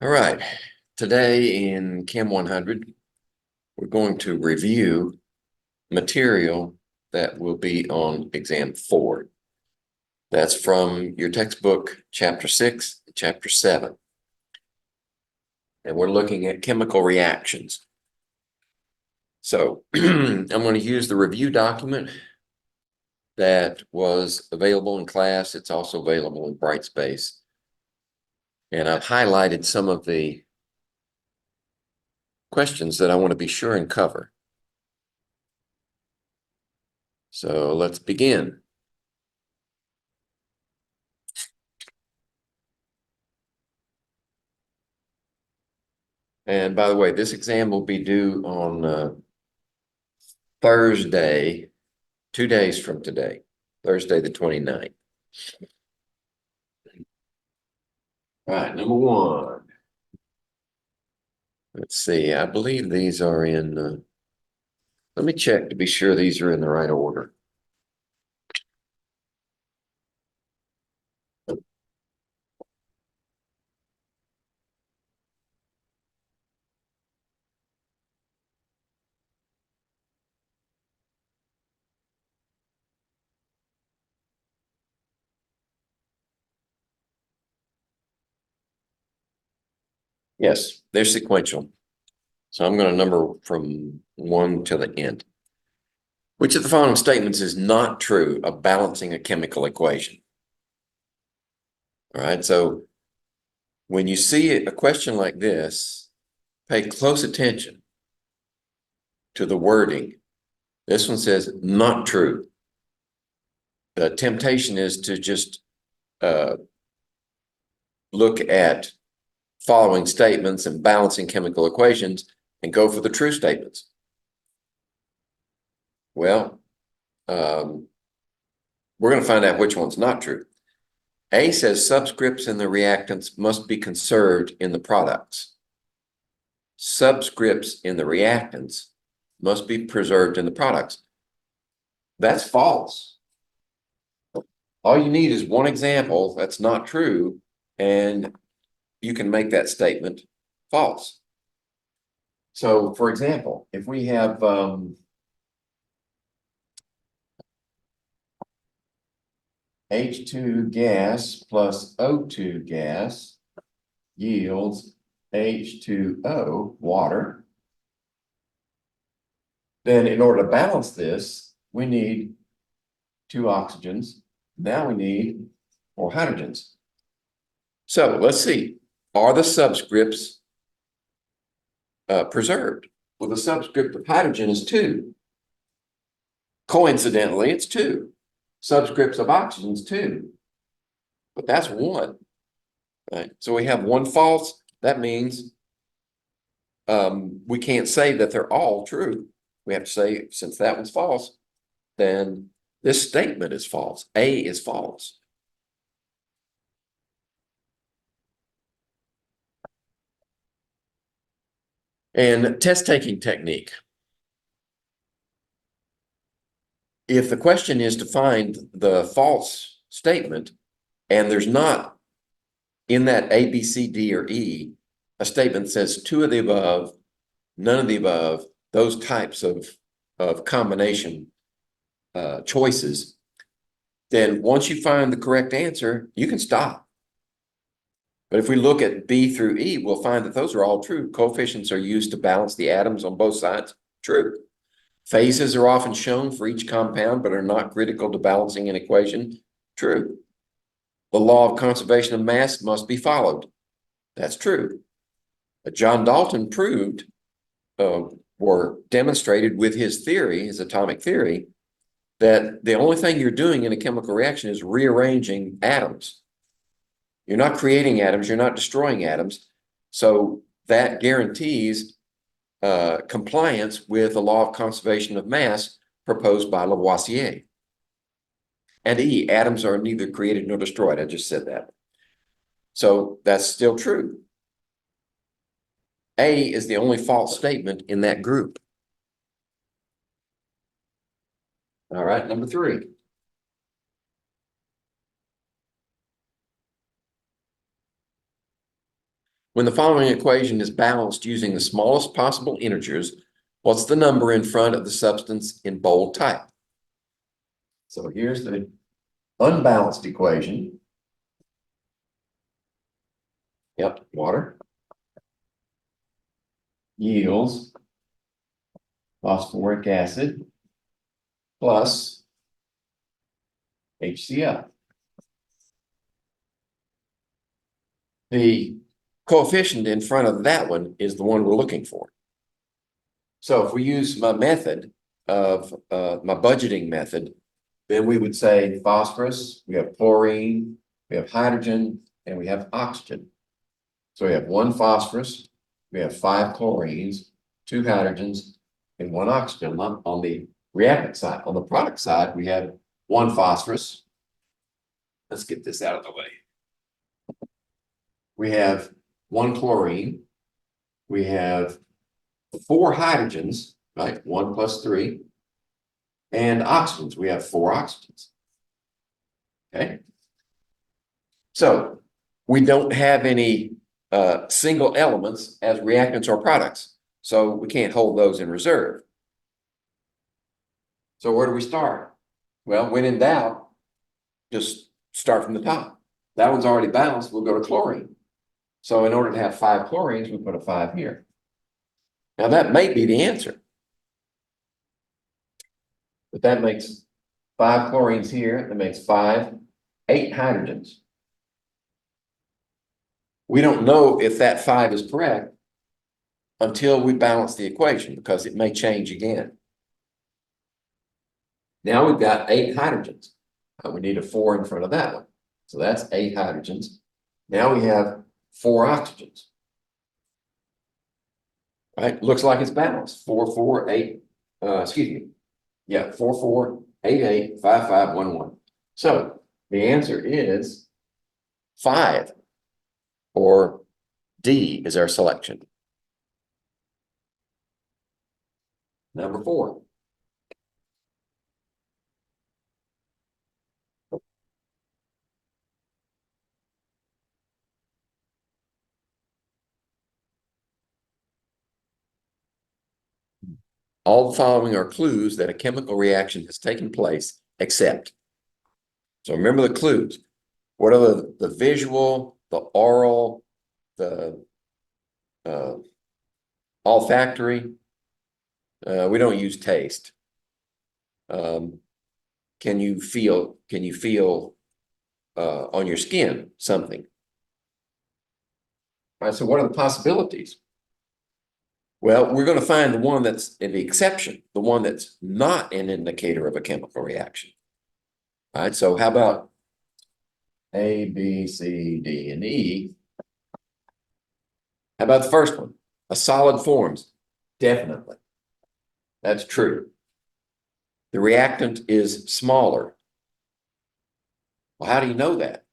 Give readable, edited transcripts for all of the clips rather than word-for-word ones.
All right, today in Chem 100, we're going to review material that will be on exam 4. That's from your textbook, chapter 6, chapter 7. And we're looking at chemical reactions. So I'm going to use the review document that was available in class. It's also available in Brightspace. And I've highlighted some of the questions that I want to be sure and cover. So let's begin. And by the way, this exam will be due on Thursday, 2 days from today, Thursday the 29th. All right, number 1. Let's see, I believe these are in, let me check to be sure these are in the right order. Yes, they're sequential. So I'm going to number from 1 to the end. Which of the following statements is not true of balancing a chemical equation? All right, so when you see a question like this, pay close attention to the wording. This one says not true. The temptation is to just look at following statements and balancing chemical equations and go for the true statements. Well, we're going to find out which one's not true. A says subscripts in the reactants must be conserved in the products. Subscripts in the reactants must be preserved in the products. That's false. All you need is one example that's not true, and you can make that statement false. So, for example, if we have H2 gas plus O2 gas yields H2O, water, then in order to balance this, we need 2 oxygens. Now we need 4 hydrogens. So let's see, are the subscripts preserved? Well, the subscript of hydrogen is 2. Coincidentally, it's 2. Subscripts of oxygen is 2. But that's 1. Right? So we have 1 false. That means we can't say that they're all true. We have to say, since that one's false, then this statement is false. A is false. And test-taking technique. If the question is to find the false statement, and there's not in that A, B, C, D, or E, a statement that says 2 of the above, none of the above, those types of combination choices, then once you find the correct answer, you can stop. But if we look at B through E, we'll find that those are all true. Coefficients are used to balance the atoms on both sides. True. Phases are often shown for each compound, but are not critical to balancing an equation. True. The law of conservation of mass must be followed. That's true. But John Dalton proved or demonstrated with his theory, his atomic theory, that the only thing you're doing in a chemical reaction is rearranging atoms. You're not creating atoms, you're not destroying atoms. So that guarantees compliance with the law of conservation of mass proposed by Lavoisier. And E, atoms are neither created nor destroyed. I just said that. So that's still true. A is the only false statement in that group. All right, number 3. When the following equation is balanced using the smallest possible integers, what's the number in front of the substance in bold type? So here's the unbalanced equation. Yep, water yields phosphoric acid plus HCl. The coefficient in front of that one is the one we're looking for. So if we use my method of my budgeting method, then we would say phosphorus, we have chlorine, we have hydrogen, and we have oxygen. So we have 1 phosphorus, we have 5 chlorines, 2 hydrogens, and 1 oxygen on the reactant side. On the product side, we have 1 phosphorus. Let's get this out of the way. We have 1 chlorine. We have 4 hydrogens, right? 1 plus 3. And oxygens, we have 4 oxygens. Okay. So we don't have any single elements as reactants or products. So we can't hold those in reserve. So where do we start? Well, when in doubt, just start from the top. That one's already balanced, we'll go to chlorine. So in order to have 5 chlorines, we put a 5 here. Now that may be the answer. But that makes 5 chlorines here, that makes 8 hydrogens. We don't know if that 5 is correct until we balance the equation, because it may change again. Now we've got 8 hydrogens. We need a 4 in front of that one. So that's 8 hydrogens. Now we have 4 oxygens. Right? Looks like it's balanced. 4, 4, 8, excuse me. Yeah, 4, 4, 8, 8, 5, 5, 1, 1. So the answer is 5, or D is our selection. Number 4. All the following are clues that a chemical reaction has taken place, except. So remember the clues. What are the visual, the oral, the olfactory? We don't use taste. Can you feel on your skin something? All right, so what are the possibilities? Well, we're going to find the one that's the exception, the one that's not an indicator of a chemical reaction. All right, so how about A, B, C, D, and E? How about the first one? A solid forms. Definitely. That's true. The reactant is smaller. Well, how do you know that?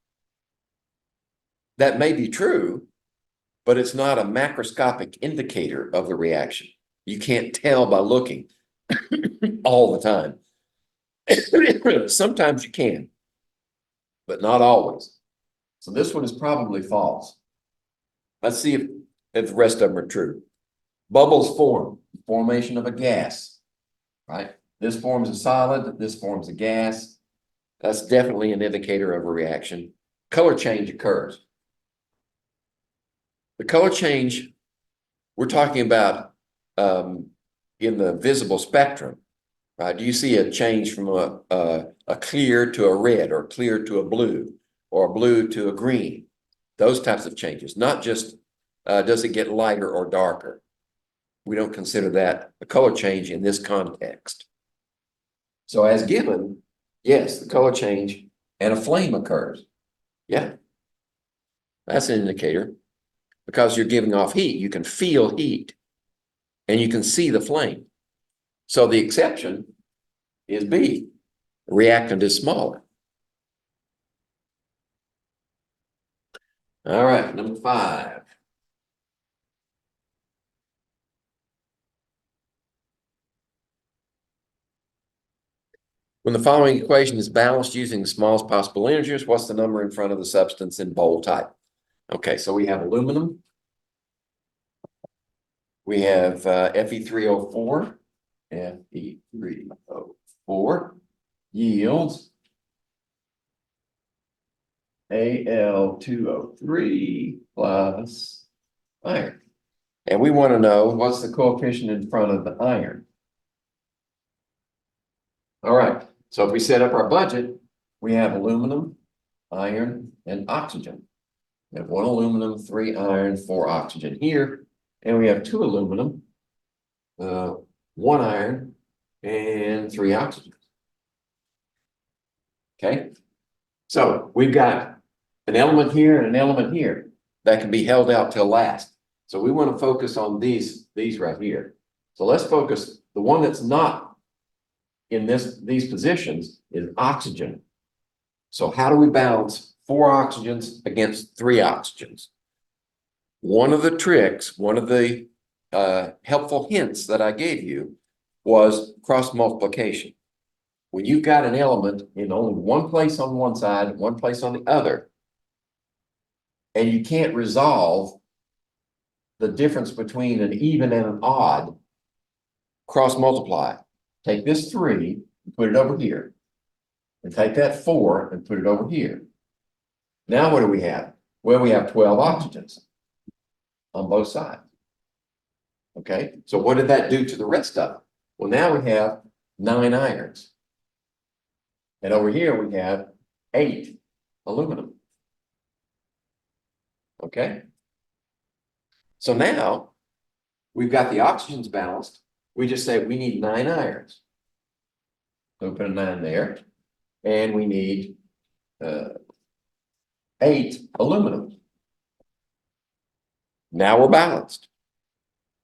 That may be true, but it's not a macroscopic indicator of the reaction. You can't tell by looking all the time. Sometimes you can, but not always. So this one is probably false. Let's see if the rest of them are true. Bubbles form, formation of a gas, right? This forms a solid, this forms a gas. That's definitely an indicator of a reaction. Color change occurs. The color change we're talking about in the visible spectrum, right? Do you see a change from a clear to a red, or clear to a blue, or a blue to a green? Those types of changes, not just does it get lighter or darker. We don't consider that a color change in this context. So as given, yes, the color change and a flame occurs. Yeah, that's an indicator, because you're giving off heat. You can feel heat and you can see the flame. So the exception is B. The reactant is smaller. All right, number 5. When the following equation is balanced using the smallest possible integers, what's the number in front of the substance in bold type? Okay, so we have aluminum, We have Fe3O4. Fe3O4 yields Al2O3 plus iron. And we want to know what's the coefficient in front of the iron. All right, so if we set up our budget, we have aluminum, iron, and oxygen. We have 1 aluminum, 3 iron, 4 oxygen here, and we have 2 aluminum, 1 iron, and 3 oxygen. Okay, so we've got an element here and an element here that can be held out till last. So we want to focus on these right here. So let's focus, the one that's not in these positions is oxygen. So how do we balance 4 oxygens against 3 oxygens? One of the tricks, one of the helpful hints that I gave you was cross multiplication. When you've got an element in only one place on one side, one place on the other, and you can't resolve the difference between an even and an odd, cross multiply. Take this 3 and put it over here. And take that 4 and put it over here. Now what do we have? Well, we have 12 oxygens on both sides. Okay, so what did that do to the rest of it? Well, now we have 9 irons. And over here we have 8 aluminum. Okay, so now we've got the oxygens balanced. We just say we need 9 irons. So we put a 9 there. And we need 8 aluminum. Now we're balanced.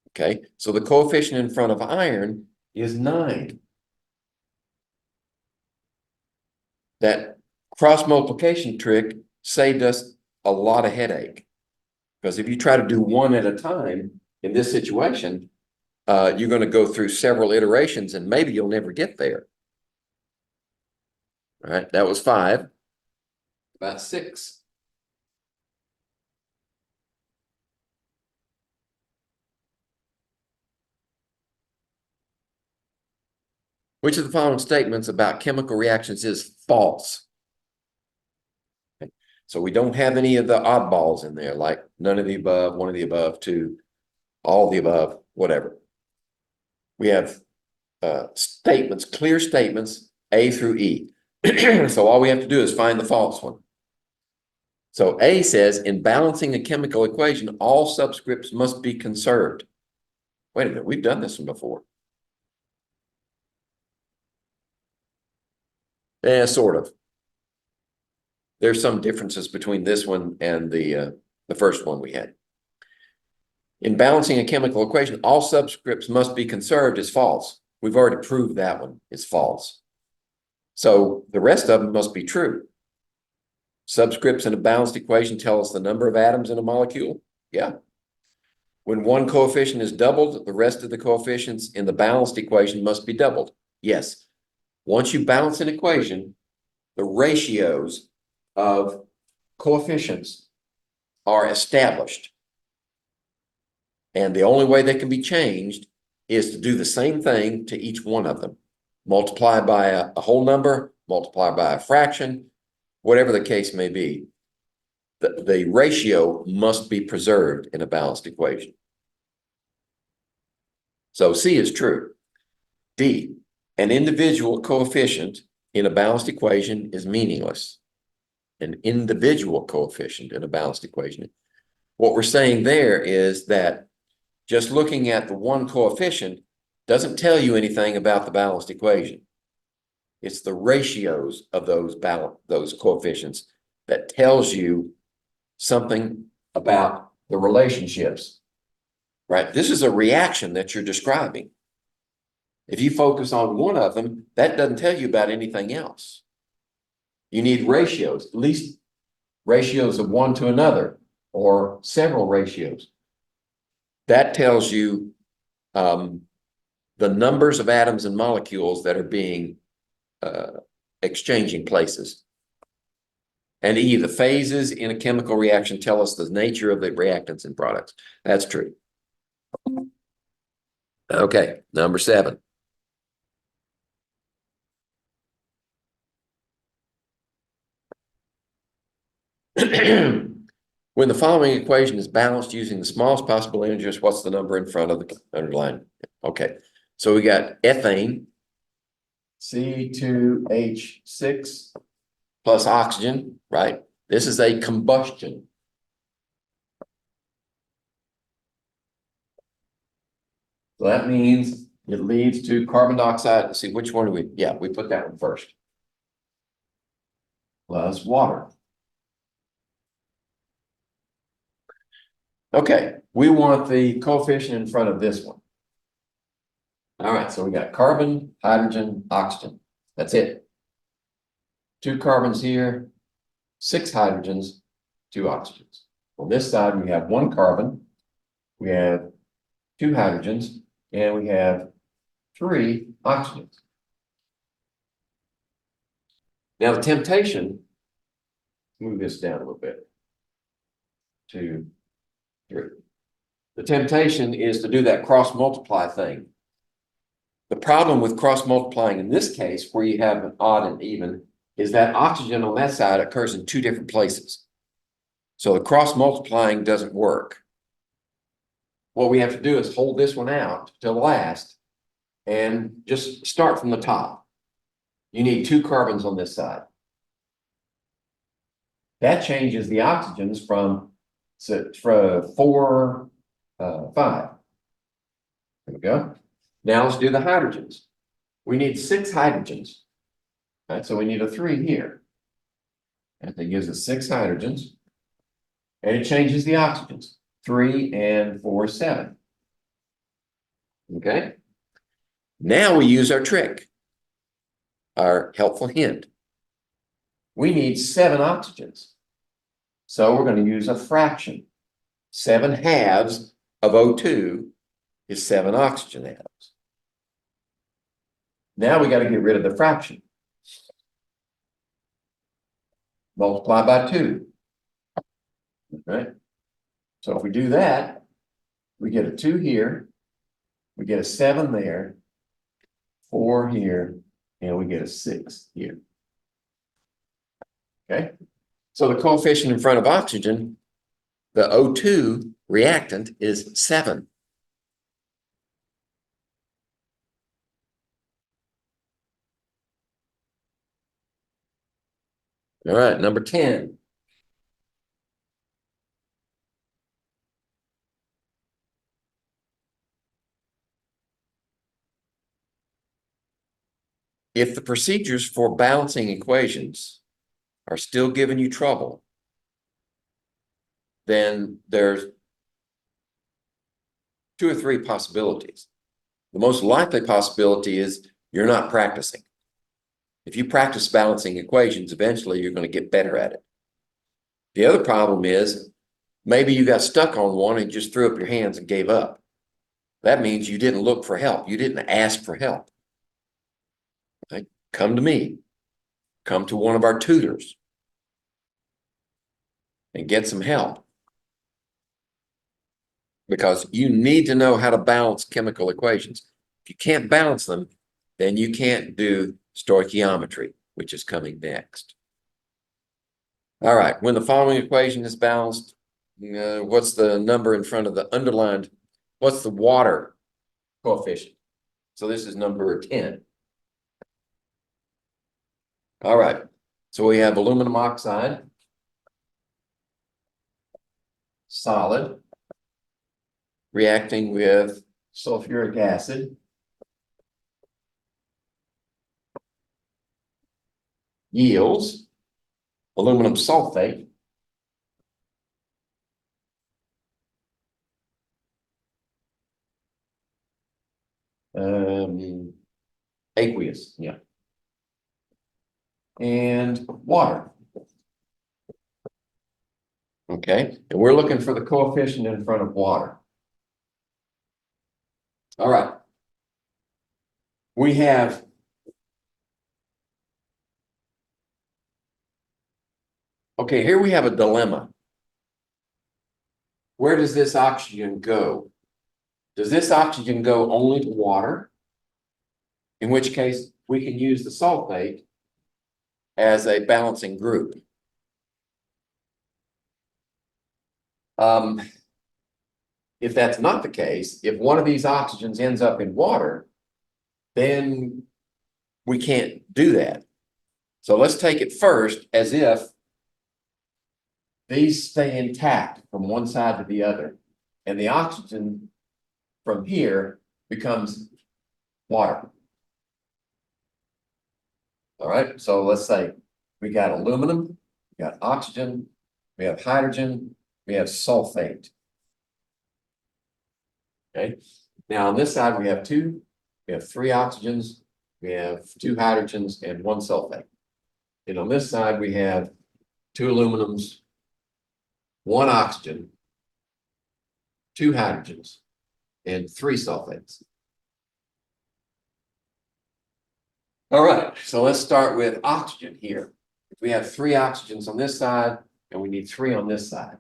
Okay, so the coefficient in front of iron is 9. That cross multiplication trick saved us a lot of headache. Because if you try to do one at a time in this situation, you're going to go through several iterations and maybe you'll never get there. All right, that was 5. About 6. Which of the following statements about chemical reactions is false? Okay. So we don't have any of the oddballs in there, like none of the above, 1 of the above, 2, all the above, whatever. We have statements, clear statements, A through E. So all we have to do is find the false one. So A says, in balancing a chemical equation, all subscripts must be conserved. Wait a minute, we've done this one before. Yeah, sort of. There's some differences between this one and the first one we had. In balancing a chemical equation, all subscripts must be conserved is false. We've already proved that one is false. So the rest of them must be true. Subscripts in a balanced equation tell us the number of atoms in a molecule. Yeah. When one coefficient is doubled, the rest of the coefficients in the balanced equation must be doubled. Yes. Once you balance an equation, the ratios of coefficients are established. And the only way they can be changed is to do the same thing to each one of them. Multiply by a whole number, multiply by a fraction, whatever the case may be. The ratio must be preserved in a balanced equation. So C is true. D, an individual coefficient in a balanced equation is meaningless. An individual coefficient in a balanced equation. What we're saying there is that just looking at the one coefficient doesn't tell you anything about the balanced equation. It's the ratios of those coefficients that tells you something about the relationships, right? This is a reaction that you're describing. If you focus on one of them, that doesn't tell you about anything else. You need ratios, at least ratios of one to another, or several ratios. That tells you the numbers of atoms and molecules that are being exchanging places. And E, the phases in a chemical reaction tell us the nature of the reactants and products. That's true. Okay, number 7. When the following equation is balanced using the smallest possible integers, what's the number in front of the underline? Okay, so we got ethane, C2H6 plus oxygen, right? This is a combustion. So that means it leads to carbon dioxide. Let's see, which one do we? Yeah, we put that one first. Plus water. Okay, we want the coefficient in front of this one. All right, so we got carbon, hydrogen, oxygen. That's it. 2 carbons here, 6 hydrogens, 2 oxygens. On this side, we have 1 carbon, we have 2 hydrogens, and we have 3 oxygens. Now the temptation, move this down a little bit, 2, 3. The temptation is to do that cross multiply thing. The problem with cross multiplying in this case, where you have an odd and even, is that oxygen on that side occurs in 2 different places. So the cross multiplying doesn't work. What we have to do is hold this one out till last and just start from the top. You need 2 carbons on this side. That changes the oxygens from 4, 5. There we go. Now let's do the hydrogens. We need 6 hydrogens. Right, so we need a 3 here. And that gives us 6 hydrogens. And it changes the oxygens. 3 and 4, 7. Okay. Now we use our trick, our helpful hint. We need 7 oxygens. So we're going to use a fraction. 7 halves of O2 is 7 oxygen atoms. Now we got to get rid of the fraction. Multiply by 2. Okay. So if we do that, we get a 2 here, we get a 7 there, 4 here, and we get a 6 here. Okay. So the coefficient in front of oxygen, the O2 reactant, is 7. All right, number 10. If the procedures for balancing equations are still giving you trouble, then there's 2 or 3 possibilities. The most likely possibility is you're not practicing. If you practice balancing equations, eventually you're going to get better at it. The other problem is maybe you got stuck on one and just threw up your hands and gave up. That means you didn't look for help. You didn't ask for help. Okay? Come to me. Come to one of our tutors and get some help. Because you need to know how to balance chemical equations. If you can't balance them, then you can't do stoichiometry, which is coming next. All right, when the following equation is balanced, what's the number in front of the underlined? What's the water coefficient? So this is number 10. All right, so we have aluminum oxide, solid, reacting with sulfuric acid, yields aluminum sulfate, aqueous, yeah, and water. Okay, and we're looking for the coefficient in front of water. All right. We have okay, here we have a dilemma. Where does this oxygen go? Does this oxygen go only to water? In which case, we can use the sulfate as a balancing group. If that's not the case, if one of these oxygens ends up in water, then we can't do that. So let's take it first as if these stay intact from one side to the other, and the oxygen from here becomes water. All right, so let's say we got aluminum, we got oxygen, we have hydrogen, we have sulfate. Okay, now on this side we have three oxygens, we have two hydrogens and one sulfate. And on this side we have two aluminums, one oxygen, two hydrogens, and three sulfates. All right, so let's start with oxygen here. If we have three oxygens on this side and we need three on this side.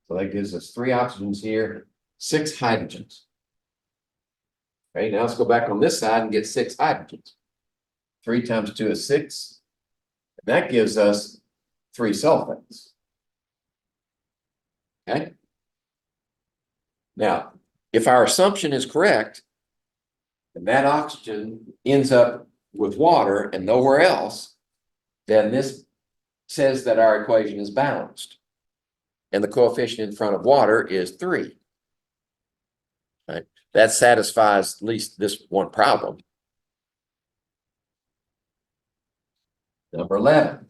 So that gives us three oxygens here, six hydrogens. Okay, now let's go back on this side and get six hydrogens. 3 times 2 is 6. That gives us three sulfates. Okay. Now, if our assumption is correct, and that oxygen ends up with water and nowhere else, then this says that our equation is balanced. And the coefficient in front of water is 3. Right? That satisfies at least this one problem. Number 11.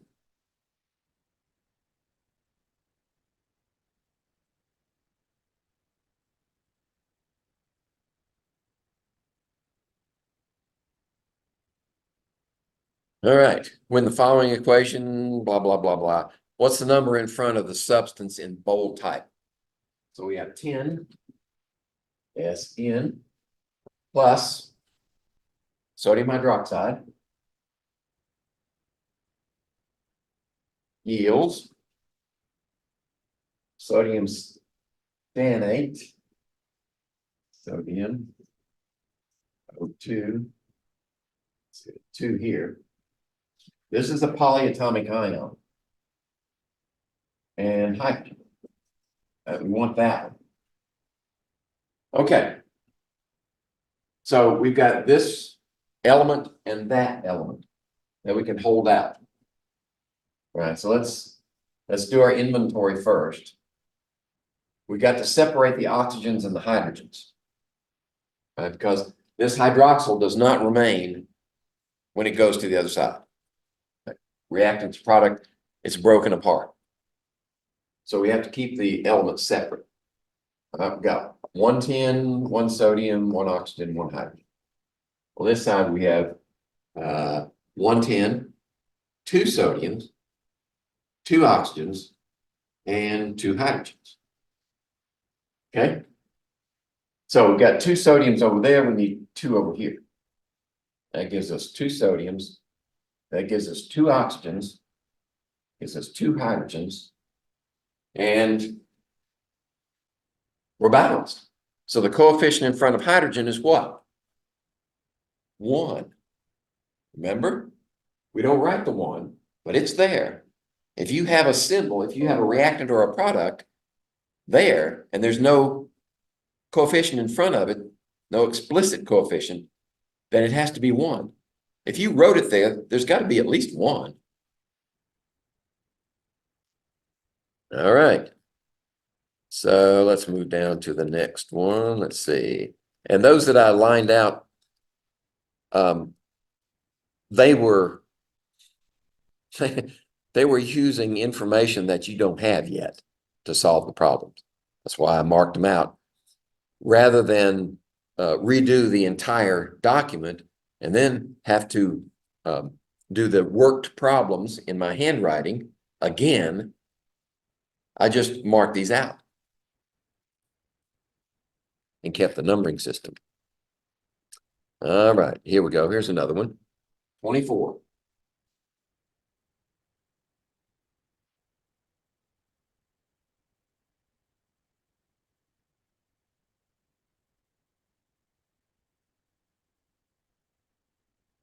All right, when the following equation, blah, blah, blah, blah. What's the number in front of the substance in bold type? So we have 10 SN plus sodium hydroxide yields sodium stannate, sodium O2, 2 here. This is a polyatomic ion. And hydrogen. We want that one. Okay. So we've got this element and that element that we can hold out. All right, so let's do our inventory first. We got to separate the oxygens and the hydrogens. Right, because this hydroxyl does not remain when it goes to the other side. Right. Reactant's product, it's broken apart. So we have to keep the elements separate. I've got 110, 1 sodium, 1 oxygen, 1 hydrogen. On this side, we have 110, 2 sodiums, 2 oxygens, and 2 hydrogens. Okay? So we've got 2 sodiums over there, we need 2 over here. That gives us 2 sodiums, that gives us 2 oxygens, gives us 2 hydrogens, and we're balanced. So the coefficient in front of hydrogen is what? 1. Remember? We don't write the 1, but it's there. If you have a symbol, if you have a reactant or a product there, and there's no coefficient in front of it, no explicit coefficient, then it has to be 1. If you wrote it there, there's got to be at least 1. All right. So let's move down to the next one. Let's see. And those that I lined out, they were using information that you don't have yet to solve the problems. That's why I marked them out. Rather than redo the entire document and then have to do the worked problems in my handwriting again, I just marked these out and kept the numbering system. All right, here we go. Here's another one. 24.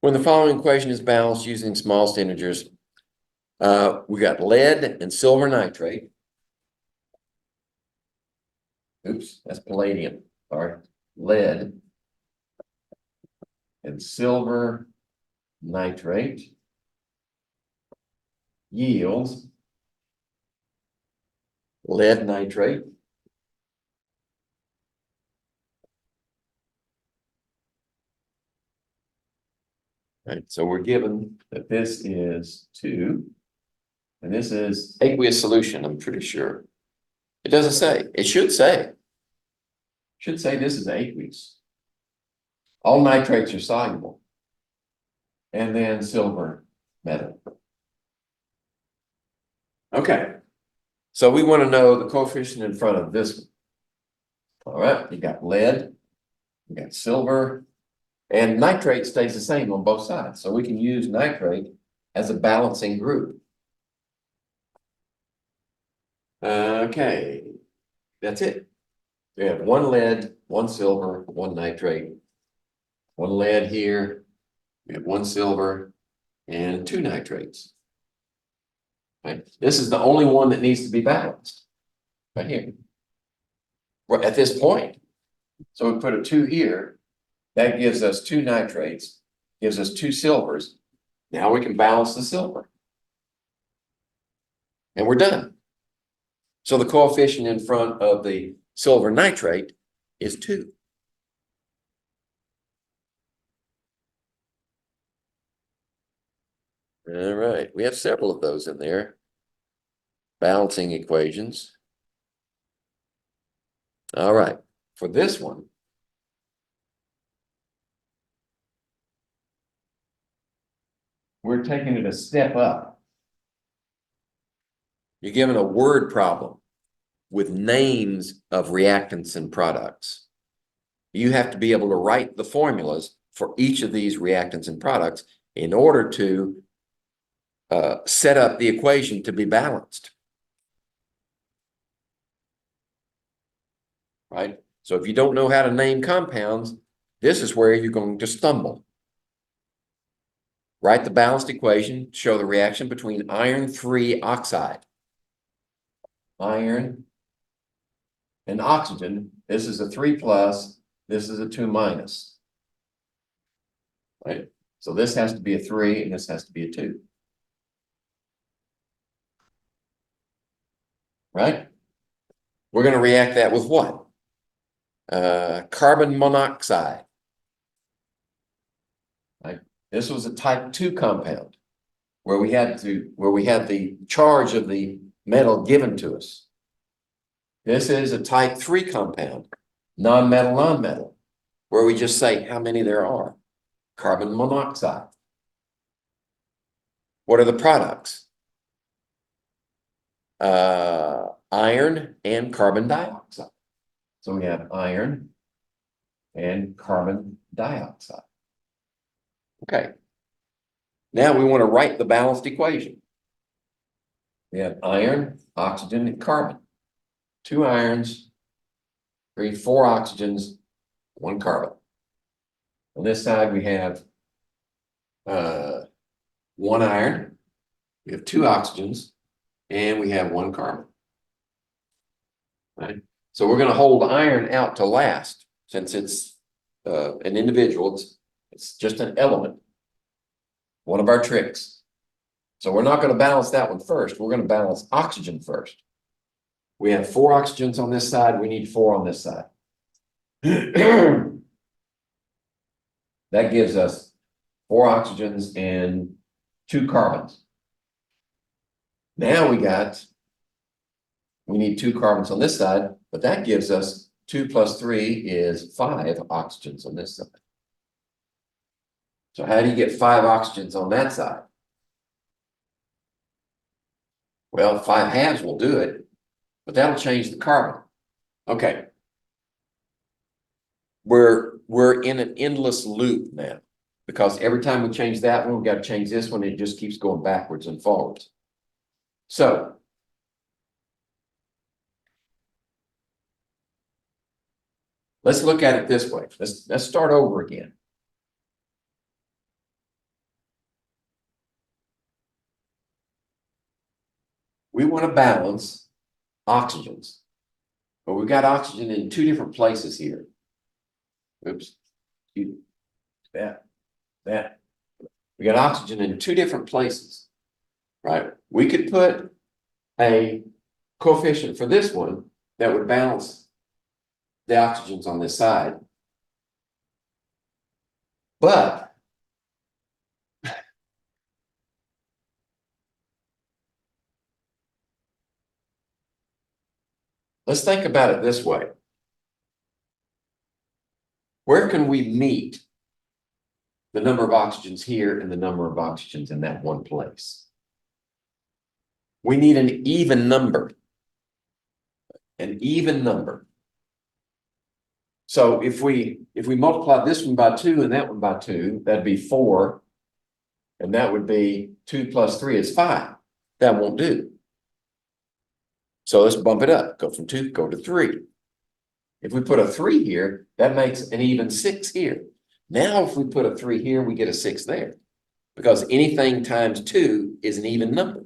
When the following equation is balanced using smallest integers, we got lead and silver nitrate. Oops, that's palladium. Sorry. Lead and silver nitrate yields lead nitrate. Right, so we're given that this is 2, and this is aqueous solution, I'm pretty sure. It doesn't say. It should say. Should say this is aqueous. All nitrates are soluble. And then silver metal. Okay. So we want to know the coefficient in front of this one. All right, you got lead, you got silver, and nitrate stays the same on both sides. So we can use nitrate as a balancing group. Okay, that's it. We have 1 lead, 1 silver, 1 nitrate, 1 lead here. We have 1 silver and 2 nitrates. Right? This is the only one that needs to be balanced right here. Right at this point. So we put a 2 here. That gives us 2 nitrates, gives us 2 silvers. Now we can balance the silver. And we're done. So the coefficient in front of the silver nitrate is 2. All right, we have several of those in there. Balancing equations. All right, for this one, we're taking it a step up. You're given a word problem with names of reactants and products. You have to be able to write the formulas for each of these reactants and products in order to set up the equation to be balanced. Right? So if you don't know how to name compounds, this is where you're going to stumble. Write the balanced equation, show the reaction between iron 3 oxide. Iron and oxygen. This is a 3 plus, this is a 2 minus. Right? So this has to be a 3 and this has to be a 2. Right? We're going to react that with what? Carbon monoxide. Right? This was a type 2 compound where we had the charge of the metal given to us. This is a type 3 compound, non-metal, where we just say how many there are. Carbon monoxide. What are the products? Iron and carbon dioxide. So we have iron and carbon dioxide. Okay. Now we want to write the balanced equation. We have iron, oxygen, and carbon. 2 irons, 4 oxygens, 1 carbon. On this side, we have 1 iron, we have 2 oxygens, and we have 1 carbon. Right? So we're going to hold iron out to last, since it's an individual, it's just an element. One of our tricks. So we're not going to balance that one first. We're going to balance oxygen first. We have 4 oxygens on this side. We need 4 on this side. That gives us 4 oxygens and 2 carbons. Now we need 2 carbons on this side, but that gives us 2 plus 3 is 5 oxygens on this side. So how do you get 5 oxygens on that side? Well, 5 halves will do it, but that'll change the carbon. Okay. We're in an endless loop now, because every time we change that one, we've got to change this one. It just keeps going backwards and forwards. So let's look at it this way. Let's start over again. we want to balance oxygens. But we've got oxygen in two different places here. Oops. That. We got oxygen in two different places, right? We could put a coefficient for this one that would balance the oxygens on this side. But let's think about it this way. Where can we meet the number of oxygens here and the number of oxygens in that one place? We need an even number. An even number. So if we multiply this one by 2 and that one by 2, that'd be 4. And that would be 2 plus 3 is 5. That won't do. So let's bump it up. Go from 2, go to 3. If we put a 3 here, that makes an even 6 here. Now, if we put a 3 here, we get a 6 there. Because anything times 2 is an even number.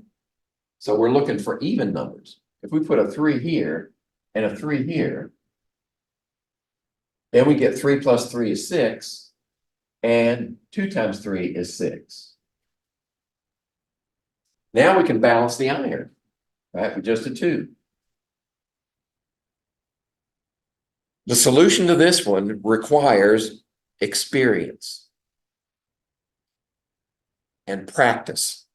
So we're looking for even numbers. If we put a 3 here and a 3 here, then we get 3 plus 3 is 6. And 2 times 3 is 6. Now we can balance the iron, right, with just a 2. The solution to this one requires experience and practice.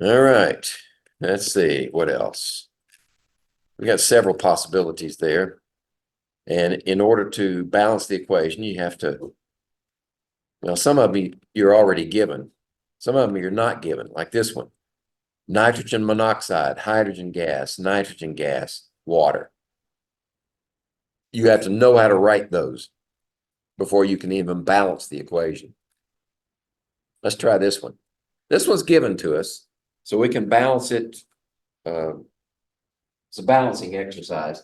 All right, let's see what else. We got several possibilities there. And in order to balance the equation, you have to, well, some of them you're already given. Some of them you're not given, like this one. Nitrogen monoxide, hydrogen gas, nitrogen gas, water. You have to know how to write those before you can even balance the equation. Let's try this one. This one's given to us, so we can balance it. It's a balancing exercise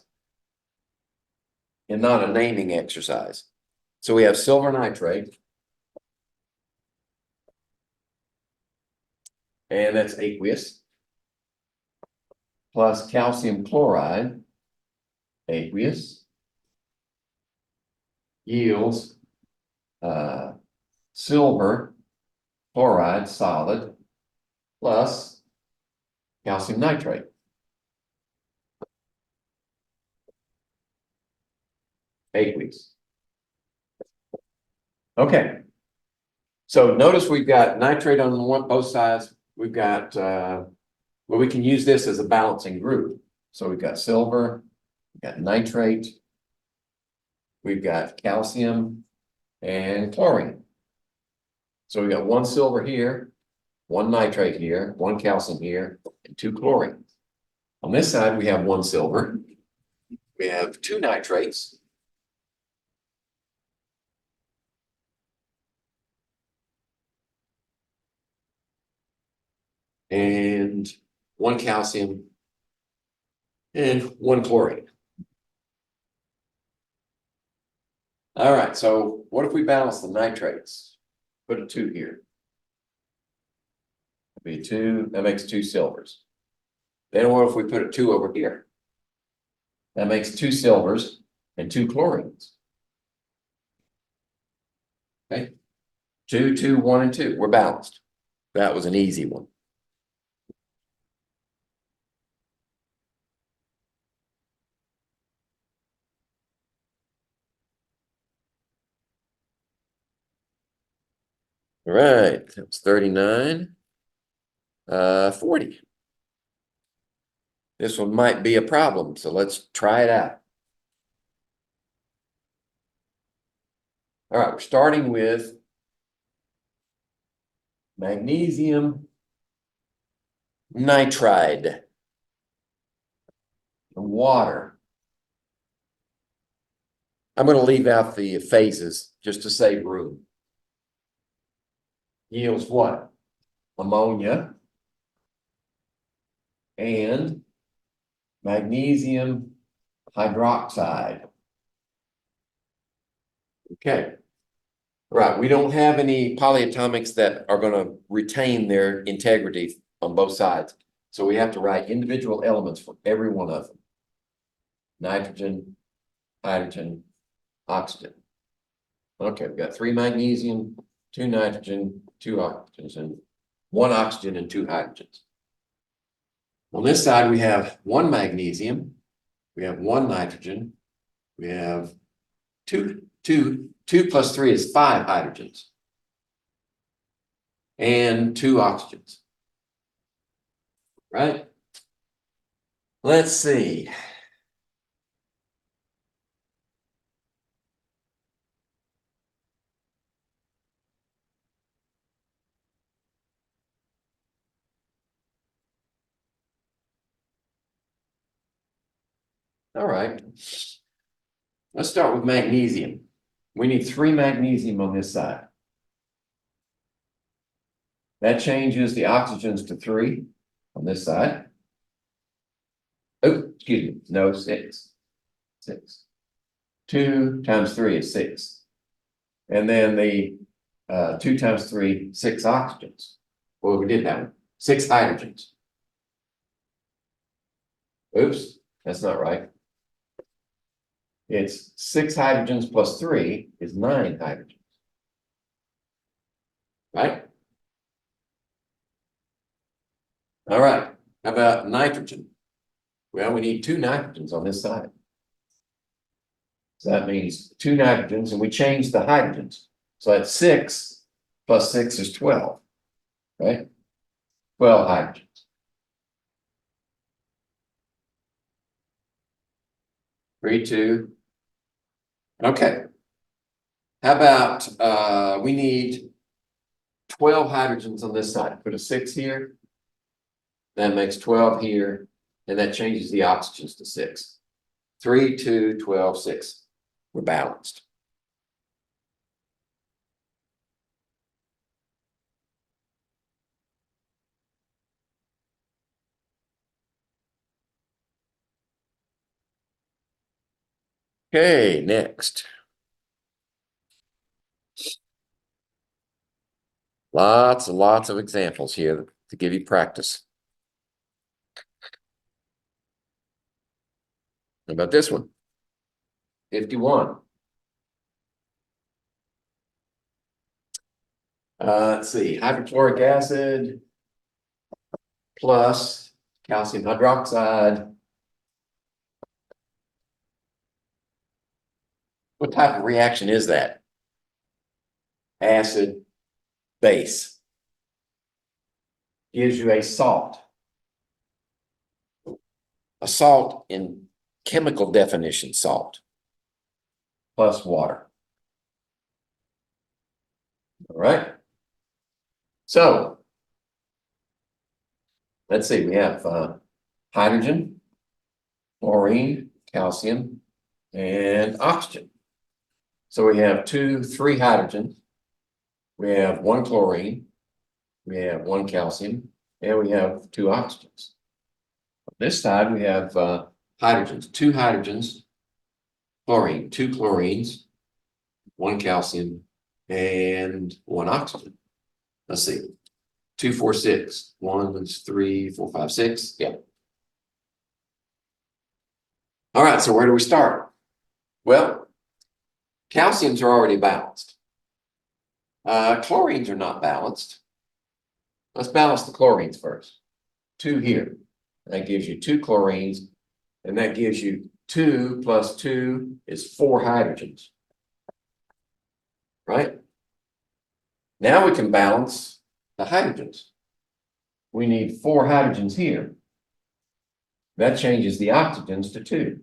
and not a naming exercise. So we have silver nitrate, and that's aqueous, plus calcium chloride, aqueous, yields silver chloride, solid, plus calcium nitrate. Aqueous. Okay. So notice we've got nitrate on both sides. We've got, well, we can use this as a balancing group. So we've got silver, we've got nitrate, we've got calcium and chlorine. So we've got 1 silver here, 1 nitrate here, 1 calcium here, and 2 chlorine. On this side, we have 1 silver. We have 2 nitrates. And 1 calcium and 1 chlorine. All right, so what if we balance the nitrates? Put a 2 here. That'd be 2, that makes 2 silvers. Then what if we put a 2 over here? That makes 2 silvers and 2 chlorines. Okay, 2, 2, 1, and 2. We're balanced. That was an easy one. All right, that's 39. 40. This one might be a problem, so let's try it out. All right, we're starting with magnesium nitride, water. I'm going to leave out the phases just to save room. Yields what? Ammonia and magnesium hydroxide. Okay. Right, we don't have any polyatomics that are going to retain their integrity on both sides. So we have to write individual elements for every one of them. Nitrogen, hydrogen, oxygen. Okay, we've got 3 magnesium, 2 nitrogen, 2 oxygens, and 1 oxygen and 2 hydrogens. On this side, we have 1 magnesium, we have 1 nitrogen, we have 2 plus 3 is 5 hydrogens, and 2 oxygens. Right? Let's see. All right. Let's start with magnesium. We need 3 magnesium on this side. That changes the oxygens to 3 on this side. Oh, excuse me. No, 6. 6. 2 times 3 is 6. And then the 2 times 3, 6 oxygens. Well, we did that one. 6 hydrogens. Oops, that's not right. It's 6 hydrogens plus 3 is 9 hydrogens. Right? All right. How about nitrogen? Well, we need 2 nitrogens on this side. So that means 2 nitrogens, and we change the hydrogens. So that's 6 plus 6 is 12, right? 12 hydrogens. Three, 2. Okay. How about we need 12 hydrogens on this side. Put a 6 here. That makes 12 here, and that changes the oxygens to 6. 3, 2, 12, 6. We're balanced. Okay, next. Lots and lots of examples here to give you practice. How about this one? 51. Let's see, hydrochloric acid plus calcium hydroxide. What type of reaction is that? Acid, base. Gives you a salt. A salt in chemical definition, salt, plus water. All right. So, let's see, we have hydrogen, chlorine, calcium, and oxygen. So we have 2, 3 hydrogens. We have 1 chlorine. We have 1 calcium, and we have 2 oxygens. On this side, we have hydrogens, 2 hydrogens, chlorine, 2 chlorines, 1 calcium, and 1 oxygen. Let's see. 2, 4, 6. 1, 3, 4, 5, 6. Yeah. All right, so where do we start? Well, calciums are already balanced. Chlorines are not balanced. Let's balance the chlorines first. 2 here. That gives you 2 chlorines, and that gives you 2 plus 2 is 4 hydrogens. Right? Now we can balance the hydrogens. We need 4 hydrogens here. That changes the oxygens to 2.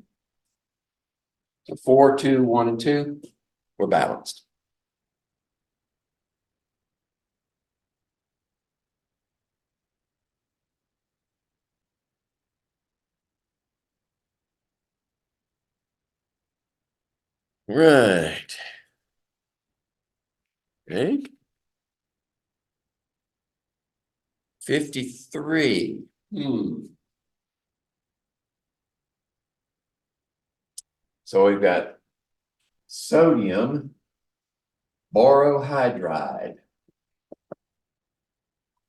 So 4, 2, 1, and 2, we're balanced. Right. Okay. 53. So we've got sodium borohydride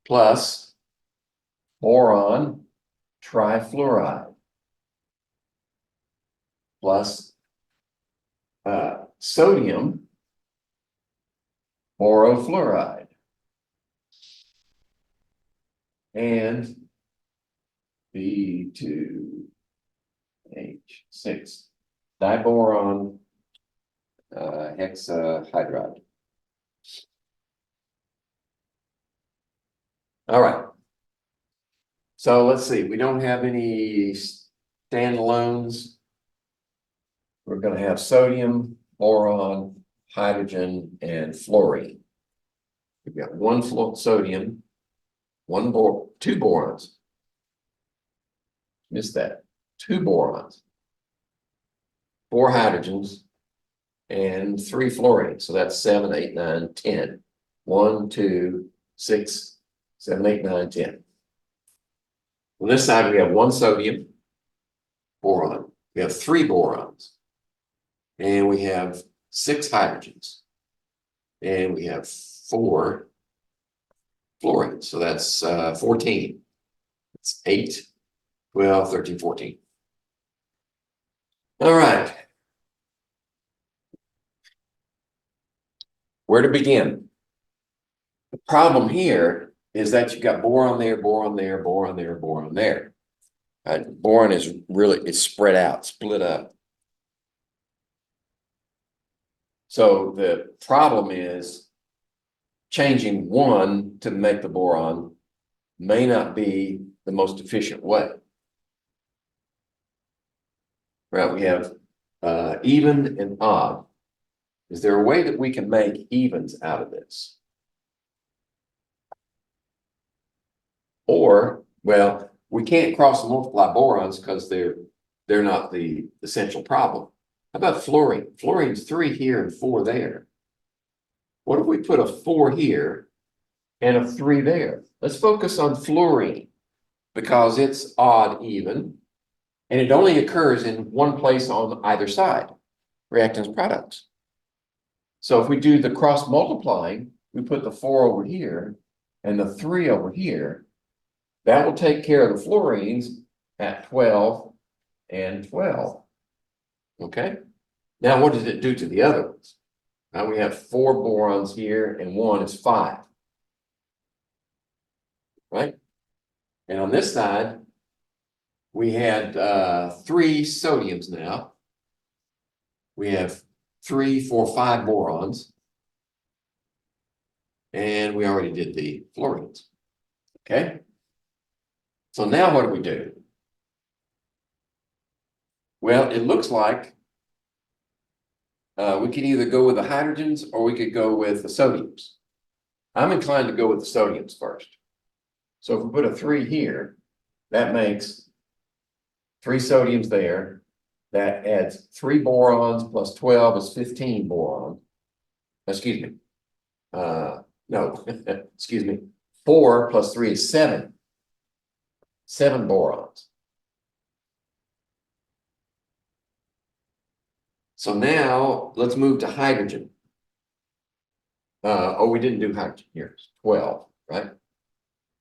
plus boron trifluoride plus sodium borofluoride and B2H6 diboron hexahydride. All right. So let's see. We don't have any standalones. We're going to have sodium, boron, hydrogen, and fluorine. We've got one sodium, two borons. Missed that. Two borons, 4 hydrogens, and 3 fluorines. So that's 7, 8, 9, 10. 1, 2, 6, 7, 8, 9, 10. On this side, we have 1 sodium boron. We have 3 borons. And we have 6 hydrogens. And we have 4 fluorines. So that's 14. It's 8, 12, 13, 14. All right. Where to begin? The problem here is that you've got boron there, boron there, boron there, boron there. Boron is really, it's spread out, split up. So the problem is changing one to make the boron may not be the most efficient way. Right, we have even and odd. Is there a way that we can make evens out of this? Or, well, we can't cross and multiply borons because they're not the essential problem. How about fluorine? Fluorine's 3 here and 4 there. What if we put a 4 here and a 3 there? Let's focus on fluorine because it's odd even, and it only occurs in one place on either side, reactants products. So if we do the cross multiplying, we put the 4 over here and the 3 over here. That will take care of the fluorines at 12 and 12. Okay. Now, what does it do to the other ones? Now we have 4 borons here and 1 is 5. Right? And on this side, we had 3 sodiums now. We have 3, 4, 5 borons. And we already did the fluorines. Okay. So now what do we do? Well, it looks like we could either go with the hydrogens or we could go with the sodiums. I'm inclined to go with the sodiums first. So if we put a 3 here, that makes 3 sodiums there. That adds 3 borons plus 12 is 15 boron. Excuse me. No, excuse me. 4 plus 3 is 7. 7 borons. So now let's move to hydrogen. Oh, we didn't do hydrogen here. It's 12, right?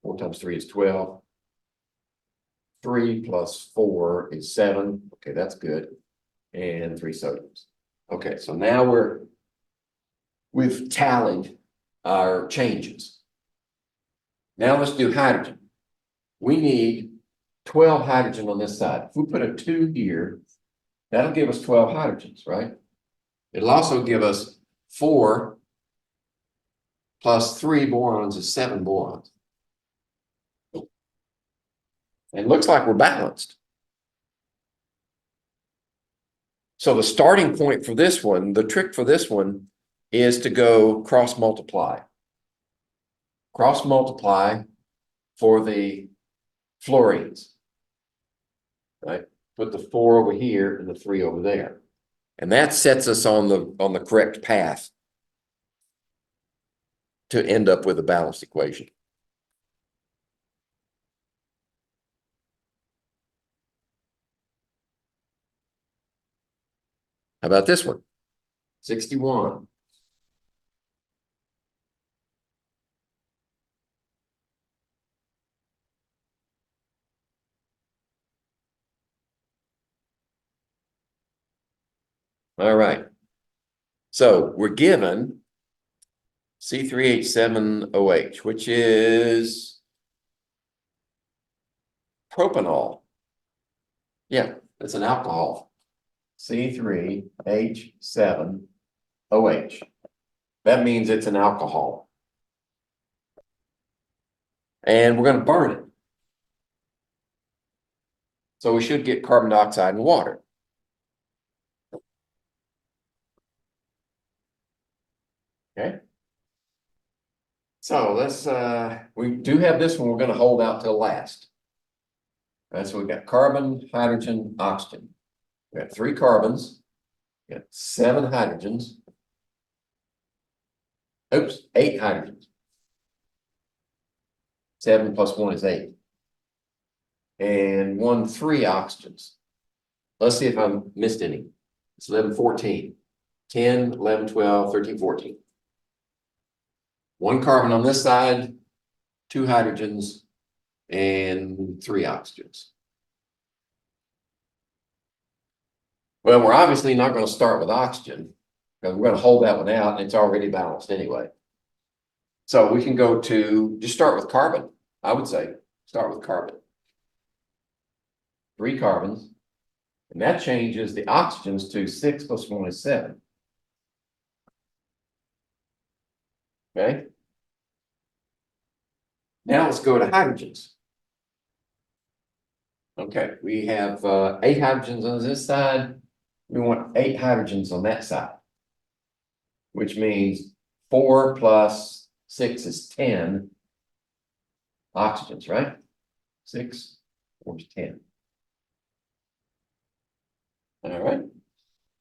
4 times 3 is 12. 3 plus 4 is 7. Okay, that's good. And 3 sodiums. Okay, so now we've tallied our changes. Now let's do hydrogen. We need 12 hydrogen on this side. If we put a 2 here, that'll give us 12 hydrogens, right? It'll also give us 4 plus 3 borons is 7 borons. And it looks like we're balanced. So the starting point for this one, the trick for this one is to go cross multiply. Cross multiply for the fluorines, right? Put the 4 over here and the 3 over there. And that sets us on the correct path to end up with a balanced equation. How about this one? 61. All right. So we're given C3H7OH, which is propanol. Yeah, it's an alcohol. C3H7OH. That means it's an alcohol. And we're going to burn it. So we should get carbon dioxide and water. Okay. So let's, we do have this one we're going to hold out till last. All right, so we've got carbon, hydrogen, oxygen. We got 3 carbons. We got 7 hydrogens. Oops, 8 hydrogens. 7 plus 1 is 8. And 3 oxygens. Let's see if I missed any. It's 11, 14. 10, 11, 12, 13, 14. 1 carbon on this side, 2 hydrogens, and 3 oxygens. Well, we're obviously not going to start with oxygen because we're going to hold that one out and it's already balanced anyway. So we can go to, just start with carbon. I would say start with carbon. 3 carbons. And that changes the oxygens to 6 plus 1 is 7. Okay. Now let's go to hydrogens. Okay, we have 8 hydrogens on this side. We want 8 hydrogens on that side, which means 4 plus 6 is 10 oxygens, right? 6, 4 is 10. All right.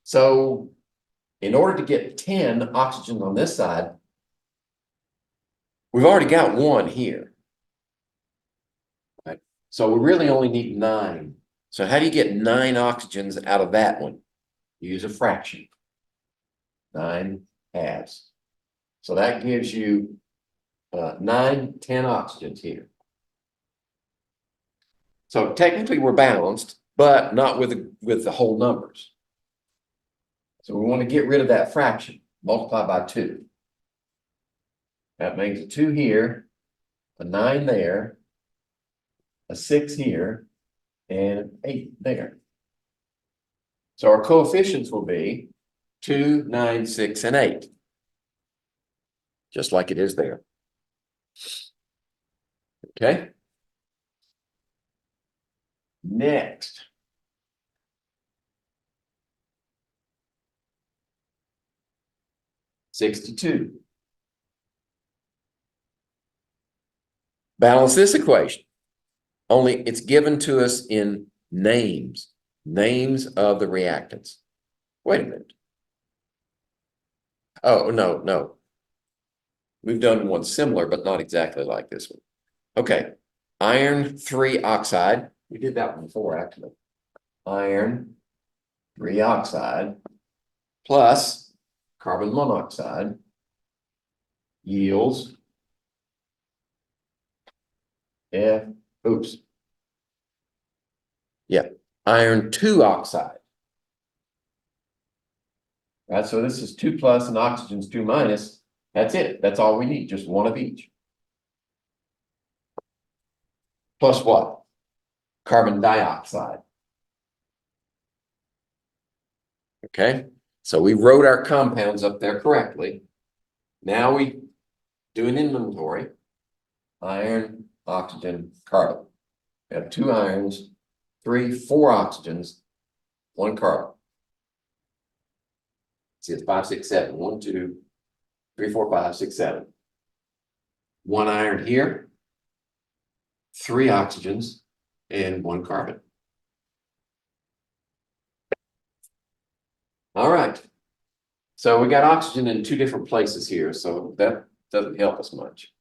So in order to get 10 oxygens on this side, we've already got 1 here. Right? So we really only need 9. So how do you get 9 oxygens out of that one? Use a fraction. 9 halves. So that gives you 9, 10 oxygens here. So technically we're balanced, but not with the whole numbers. So we want to get rid of that fraction. Multiply by 2. That makes a 2 here, a 9 there, a 6 here, and an 8 there. So our coefficients will be 2, 9, 6, and 8. Just like it is there. Okay. Next. '62. Balance this equation. Only it's given to us in names. Names of the reactants. Wait a minute. Oh, no. We've done one similar, but not exactly like this one. Okay. Iron 3 oxide. We did that one before, actually. Iron 3 oxide plus carbon monoxide yields iron 2 oxide. Right, so this is 2 plus and oxygen's 2 minus. That's it. That's all we need, just 1 of each. Plus what? Carbon dioxide. Okay, so we wrote our compounds up there correctly. Now we do an inventory. Iron, oxygen, carbon. We have 2 irons, 3, 4 oxygens, 1 carbon. See, it's 5, 6, 7. 1, 2, 3, 4, 5, 6, 7. 1 iron here, 3 oxygens, and 1 carbon. All right. So we got oxygen in 2 different places here, so that doesn't help us much.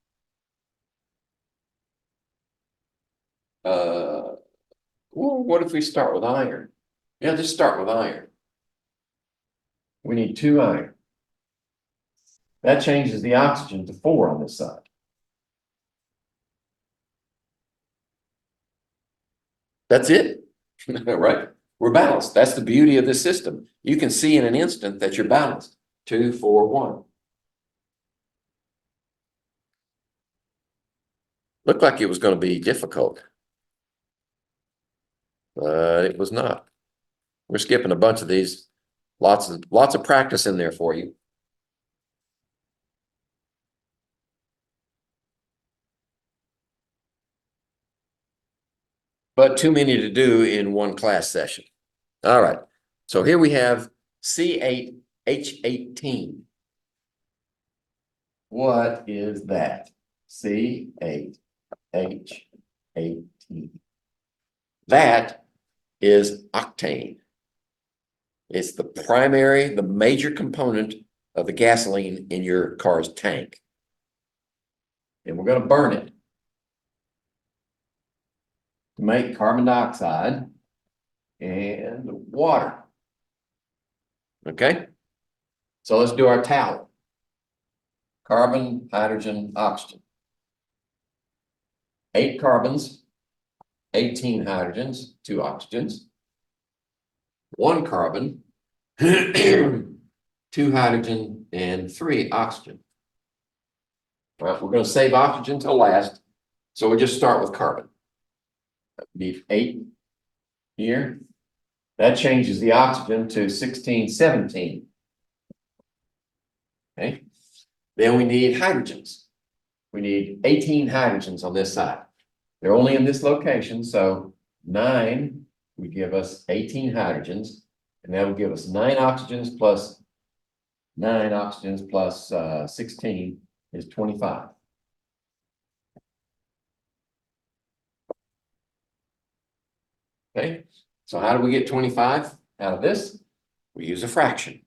Well, what if we start with iron? Yeah, just start with iron. we need 2 iron. That changes the oxygen to 4 on this side. That's it, right? We're balanced. That's the beauty of this system. You can see in an instant that you're balanced. 2, 4, 1. Looked like it was going to be difficult. It was not. We're skipping a bunch of these. Lots of practice in there for you. But too many to do in one class session. All right. So here we have C8H18. What is that? C8H18. That is octane. It's the major component of the gasoline in your car's tank. And we're going to burn it to make carbon dioxide and water. Okay? So let's do our tally. Carbon, hydrogen, oxygen. 8 carbons, 18 hydrogens, 2 oxygens. 1 carbon, 2 hydrogen, and 3 oxygen. All right, we're going to save oxygen till last. So we just start with carbon. We need 8 here. That changes the oxygen to 16, 17. Okay. Then we need hydrogens. We need 18 hydrogens on this side. They're only in this location, so 9 would give us 18 hydrogens, and that would give us 9 oxygens plus 16 is 25. Okay, so how do we get 25 out of this? We use a fraction.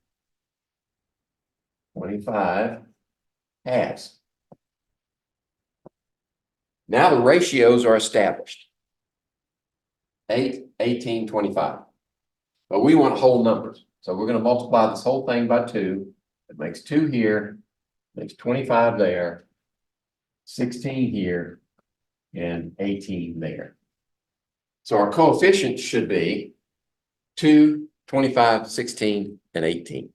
25 halves. Now the ratios are established. 8, 18, 25. But we want whole numbers. So we're going to multiply this whole thing by 2. It makes 2 here, makes 25 there, 16 here, and 18 there. So our coefficients should be 2, 25, 16, and 18.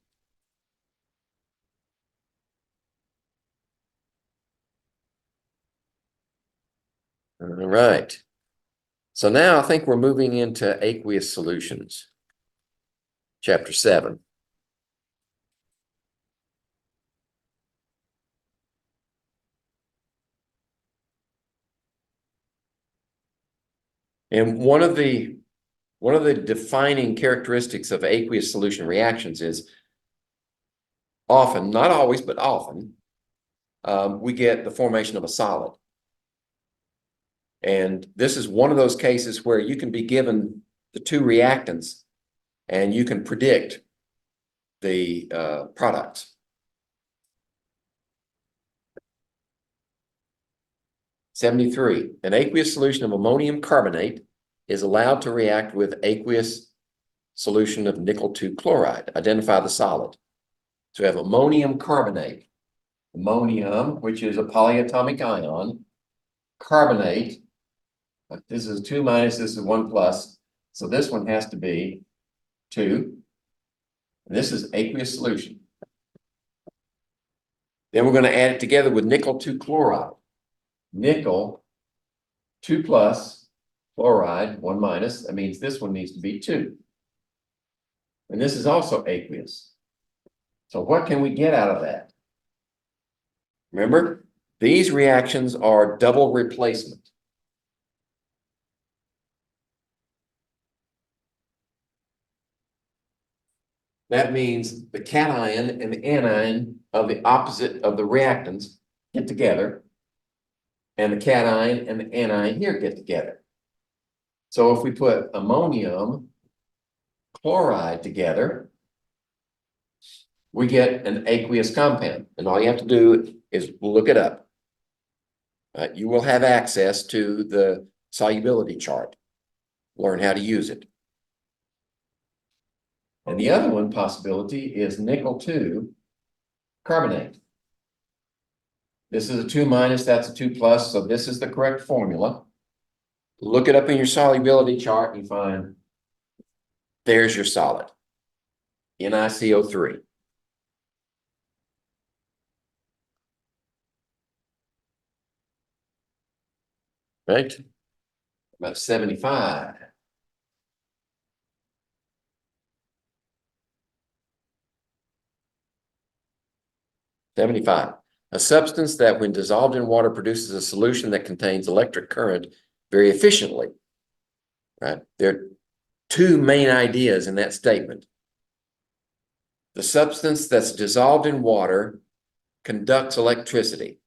All right. So now I think we're moving into aqueous solutions. Chapter 7. And one of the defining characteristics of aqueous solution reactions is often, not always, but often, we get the formation of a solid. And this is one of those cases where you can be given the 2 reactants and you can predict the products. '73. An aqueous solution of ammonium carbonate is allowed to react with aqueous solution of nickel 2 chloride. Identify the solid. So we have ammonium carbonate. Ammonium, which is a polyatomic ion. Carbonate. This is 2 minus, this is 1 plus. So this one has to be 2. And this is aqueous solution. Then we're going to add it together with nickel 2 chloride. Nickel 2 plus, chloride 1 minus. That means this one needs to be 2. And this is also aqueous. So what can we get out of that? Remember, these reactions are double replacement. That means the cation and the anion of the opposite of the reactants get together, and the cation and the anion here get together. So if we put ammonium chloride together, we get an aqueous compound. And all you have to do is look it up. You will have access to the solubility chart. Learn how to use it. And the other one possibility is nickel 2 carbonate. This is a 2 minus, that's a 2 plus, so this is the correct formula. Look it up in your solubility chart and you find there's your solid, NiCO3. Right? About 75. A substance that when dissolved in water produces a solution that contains electric current very efficiently. Right? There are two main ideas in that statement. The substance that's dissolved in water conducts electricity.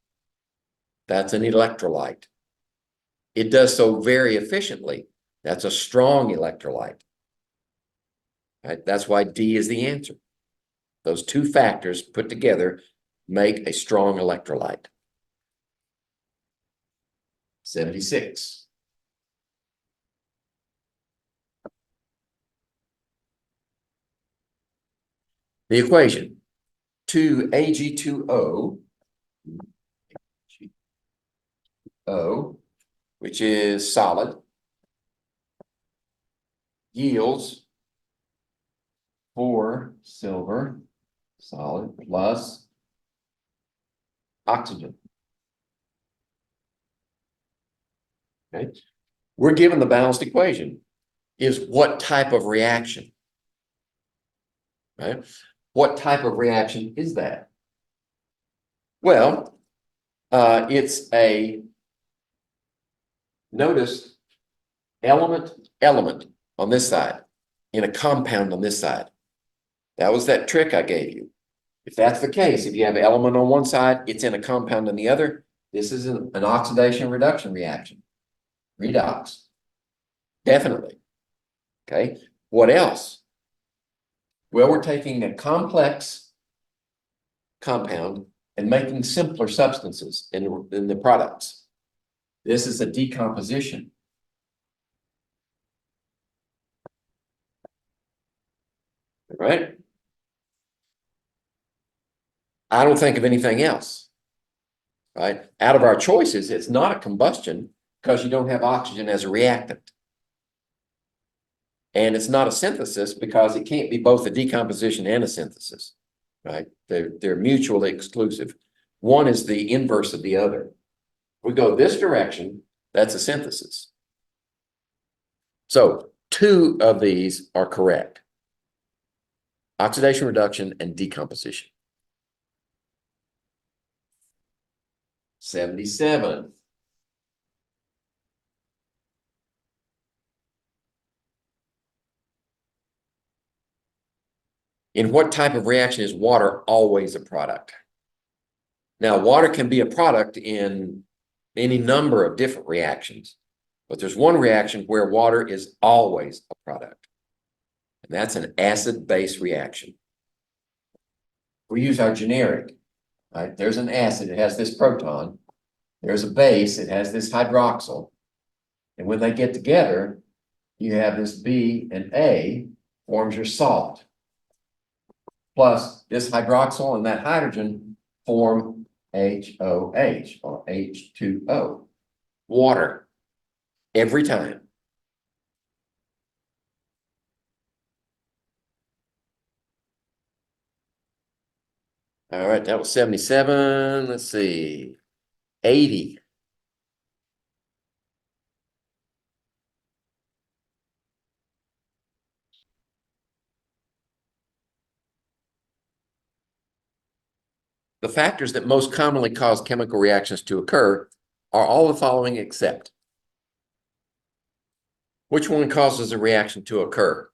That's an electrolyte. It does so very efficiently. That's a strong electrolyte. Right? That's why D is the answer. Those two factors put together make a strong electrolyte. 76. The equation 2Ag2O, which is solid, yields 4 silver solid plus oxygen. Okay. We're given the balanced equation is what type of reaction, right? What type of reaction is that? Well, it's a, notice, element on this side, in a compound on this side. That was that trick I gave you. If that's the case, if you have element on one side, it's in a compound on the other, this is an oxidation reduction reaction. Redox. Definitely. Okay. What else? Well, we're taking a complex compound and making simpler substances in the products. This is a decomposition. Right? I don't think of anything else. Right? Out of our choices, it's not a combustion because you don't have oxygen as a reactant. And it's not a synthesis because it can't be both a decomposition and a synthesis. Right? They're mutually exclusive. One is the inverse of the other. We go this direction, that's a synthesis. So 2 of these are correct. Oxidation reduction and decomposition. 77. In what type of reaction is water always a product? Now, water can be a product in any number of different reactions, but there's one reaction where water is always a product, and that's an acid-base reaction. We use our generic, right? There's an acid, it has this proton. There's a base, it has this hydroxyl. And when they get together, you have this B and A forms your salt. Plus this hydroxyl and that hydrogen form HOH or H2O. Water. Every time. All right, that was 77. Let's see. 80. The factors that most commonly cause chemical reactions to occur are all the following except. Which one causes a reaction to occur?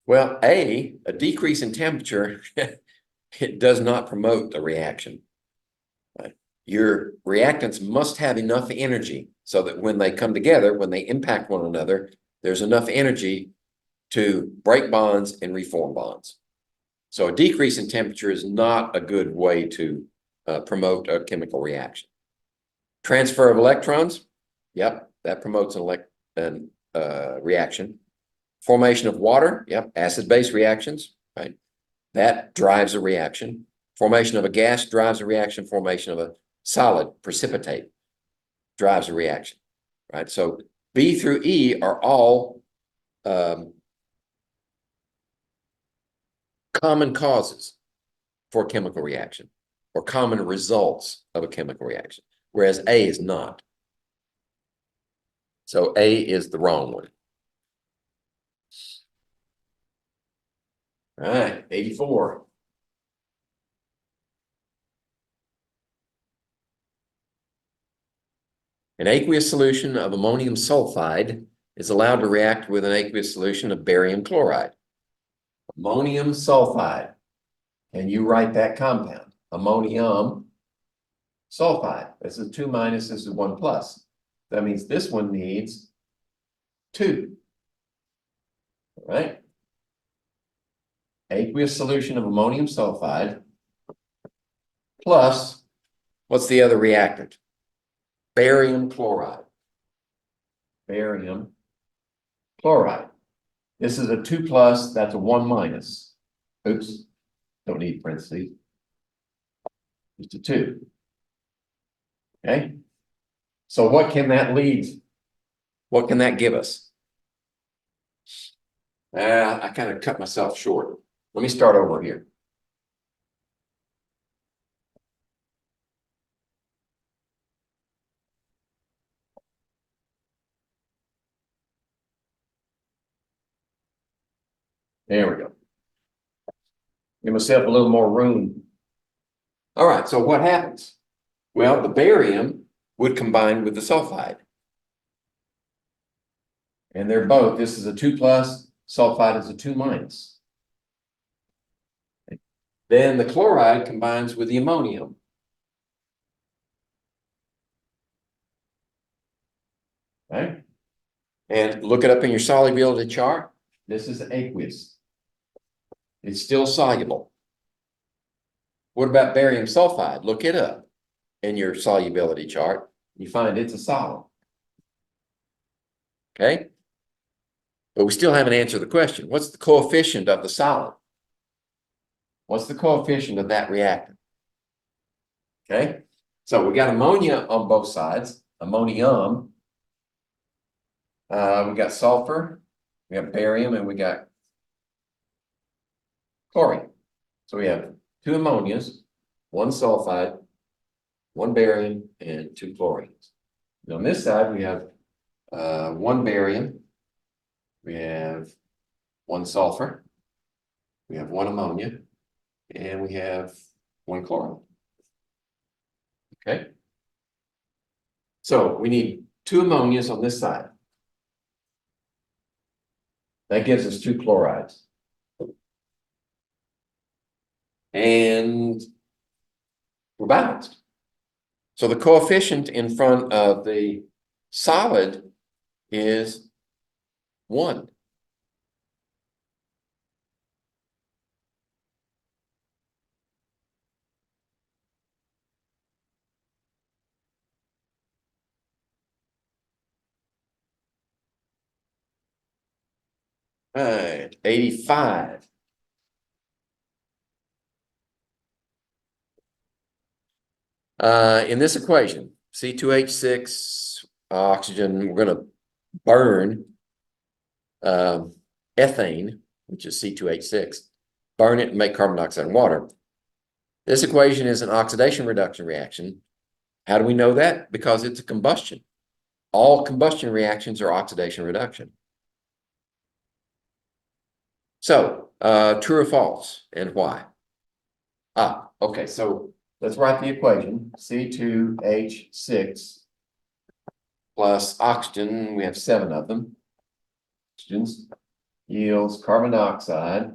Well, a decrease in temperature, it does not promote a reaction. Your reactants must have enough energy so that when they come together, when they impact one another, there's enough energy to break bonds and reform bonds. So a decrease in temperature is not a good way to promote a chemical reaction. Transfer of electrons, yep, that promotes an reaction. Formation of water, yep, acid-base reactions, right? That drives a reaction. Formation of a gas drives a reaction. Formation of a solid, precipitate, drives a reaction, right? So B through E are all common causes for a chemical reaction or common results of a chemical reaction, whereas A is not. So A is the wrong one. All right, 84. An aqueous solution of ammonium sulfide is allowed to react with an aqueous solution of barium chloride. Ammonium sulfide. And you write that compound, ammonium sulfide. This is 2 minus, this is 1 plus. That means this one needs 2. All right? Aqueous solution of ammonium sulfide plus, what's the other reactant? Barium chloride. Barium chloride. This is a 2 plus, that's a 1 minus. Oops, don't need parentheses. Just a 2. Okay? So what can that lead? What can that give us? I kind of cut myself short. Let me start over here. There we go. Give myself a little more room. All right, so what happens? Well, the barium would combine with the sulfide. And they're both, this is a 2 plus, sulfide is a 2 minus. Then the chloride combines with the ammonium. Right? And look it up in your solubility chart. This is aqueous. It's still soluble. What about barium sulfide? Look it up in your solubility chart. You find it's a solid. Okay? But we still haven't answered the question. What's the coefficient of the solid? What's the coefficient of that reactant? Okay? So we got ammonia on both sides. Ammonium. We got sulfur. We got barium, and we got chlorine. So we have 2 ammonias, 1 sulfide, 1 barium, and 2 chlorines. And on this side, we have 1 barium, we have 1 sulfur, we have 1 ammonia, and we have 1 chlorine. Okay? So we need 2 ammonias on this side. That gives us 2 chlorides. And we're balanced. So the coefficient in front of the solid is 1. All right, 85. In this equation, C2H6, oxygen, we're going to burn ethane, which is C2H6, burn it and make carbon dioxide and water. This equation is an oxidation reduction reaction. How do we know that? Because it's a combustion. All combustion reactions are oxidation reduction. So, true or false, and why? Okay, so let's write the equation. C2H6 plus oxygen, we have 7 of them. Oxygens yields carbon dioxide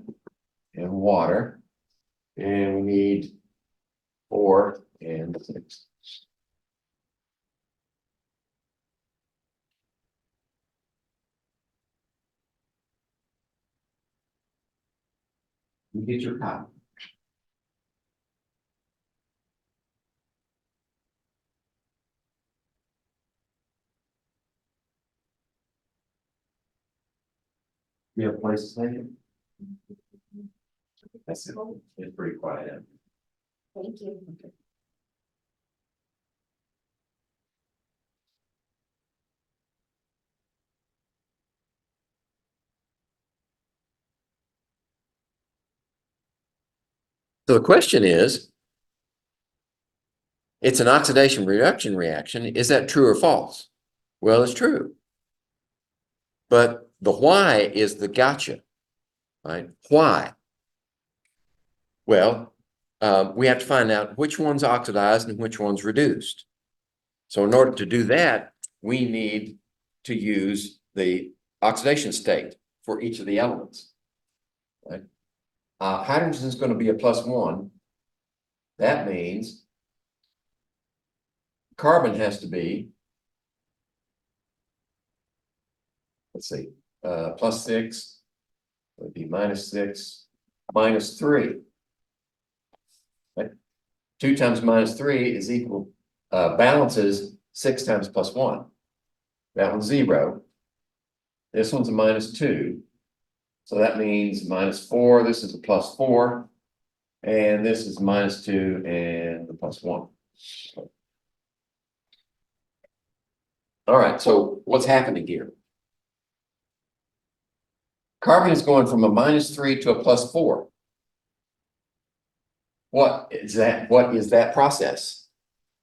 and water. And we need 4 and 6. You get your copy. You have places taken? That's it. It's pretty quiet. Thank you. So the question is, it's an oxidation reduction reaction. Is that true or false? Well, it's true. But the why is the gotcha, right? Why? Well, we have to find out which one's oxidized and which one's reduced. So in order to do that, we need to use the oxidation state for each of the elements. Right? Hydrogen is going to be a +1. That means carbon has to be, let's see, +6, would be -6, -3. Right? 2 times -3 is equal, balances 6 times +1. That one's 0. This one's a -2. So that means -4. This is a +4. And this is -2 and the +1. All right, so what's happening here? Carbon is going from a -3 to a +4. What is that? What is that process?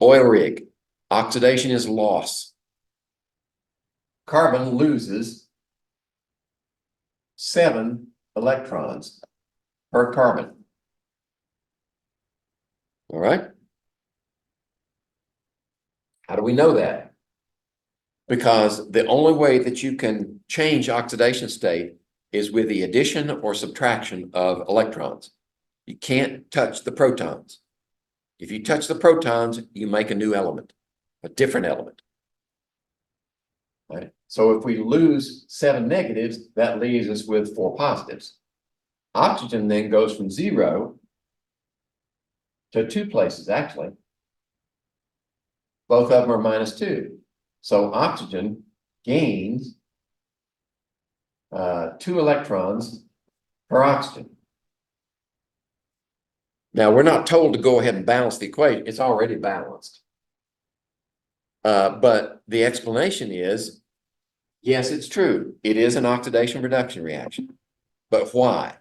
Oil rig. Oxidation is loss. Carbon loses 7 electrons per carbon. All right. How do we know that? Because the only way that you can change oxidation state is with the addition or subtraction of electrons. You can't touch the protons. If you touch the protons, you make a new element, a different element. Right? So if we lose 7 negatives, that leaves us with 4 positives. Oxygen then goes from 0 to 2 places, actually. Both of them are -2. So oxygen gains 2 electrons per oxygen. Now, we're not told to go ahead and balance the equation. It's already balanced. But the explanation is, yes, it's true. It is an oxidation reduction reaction. But why?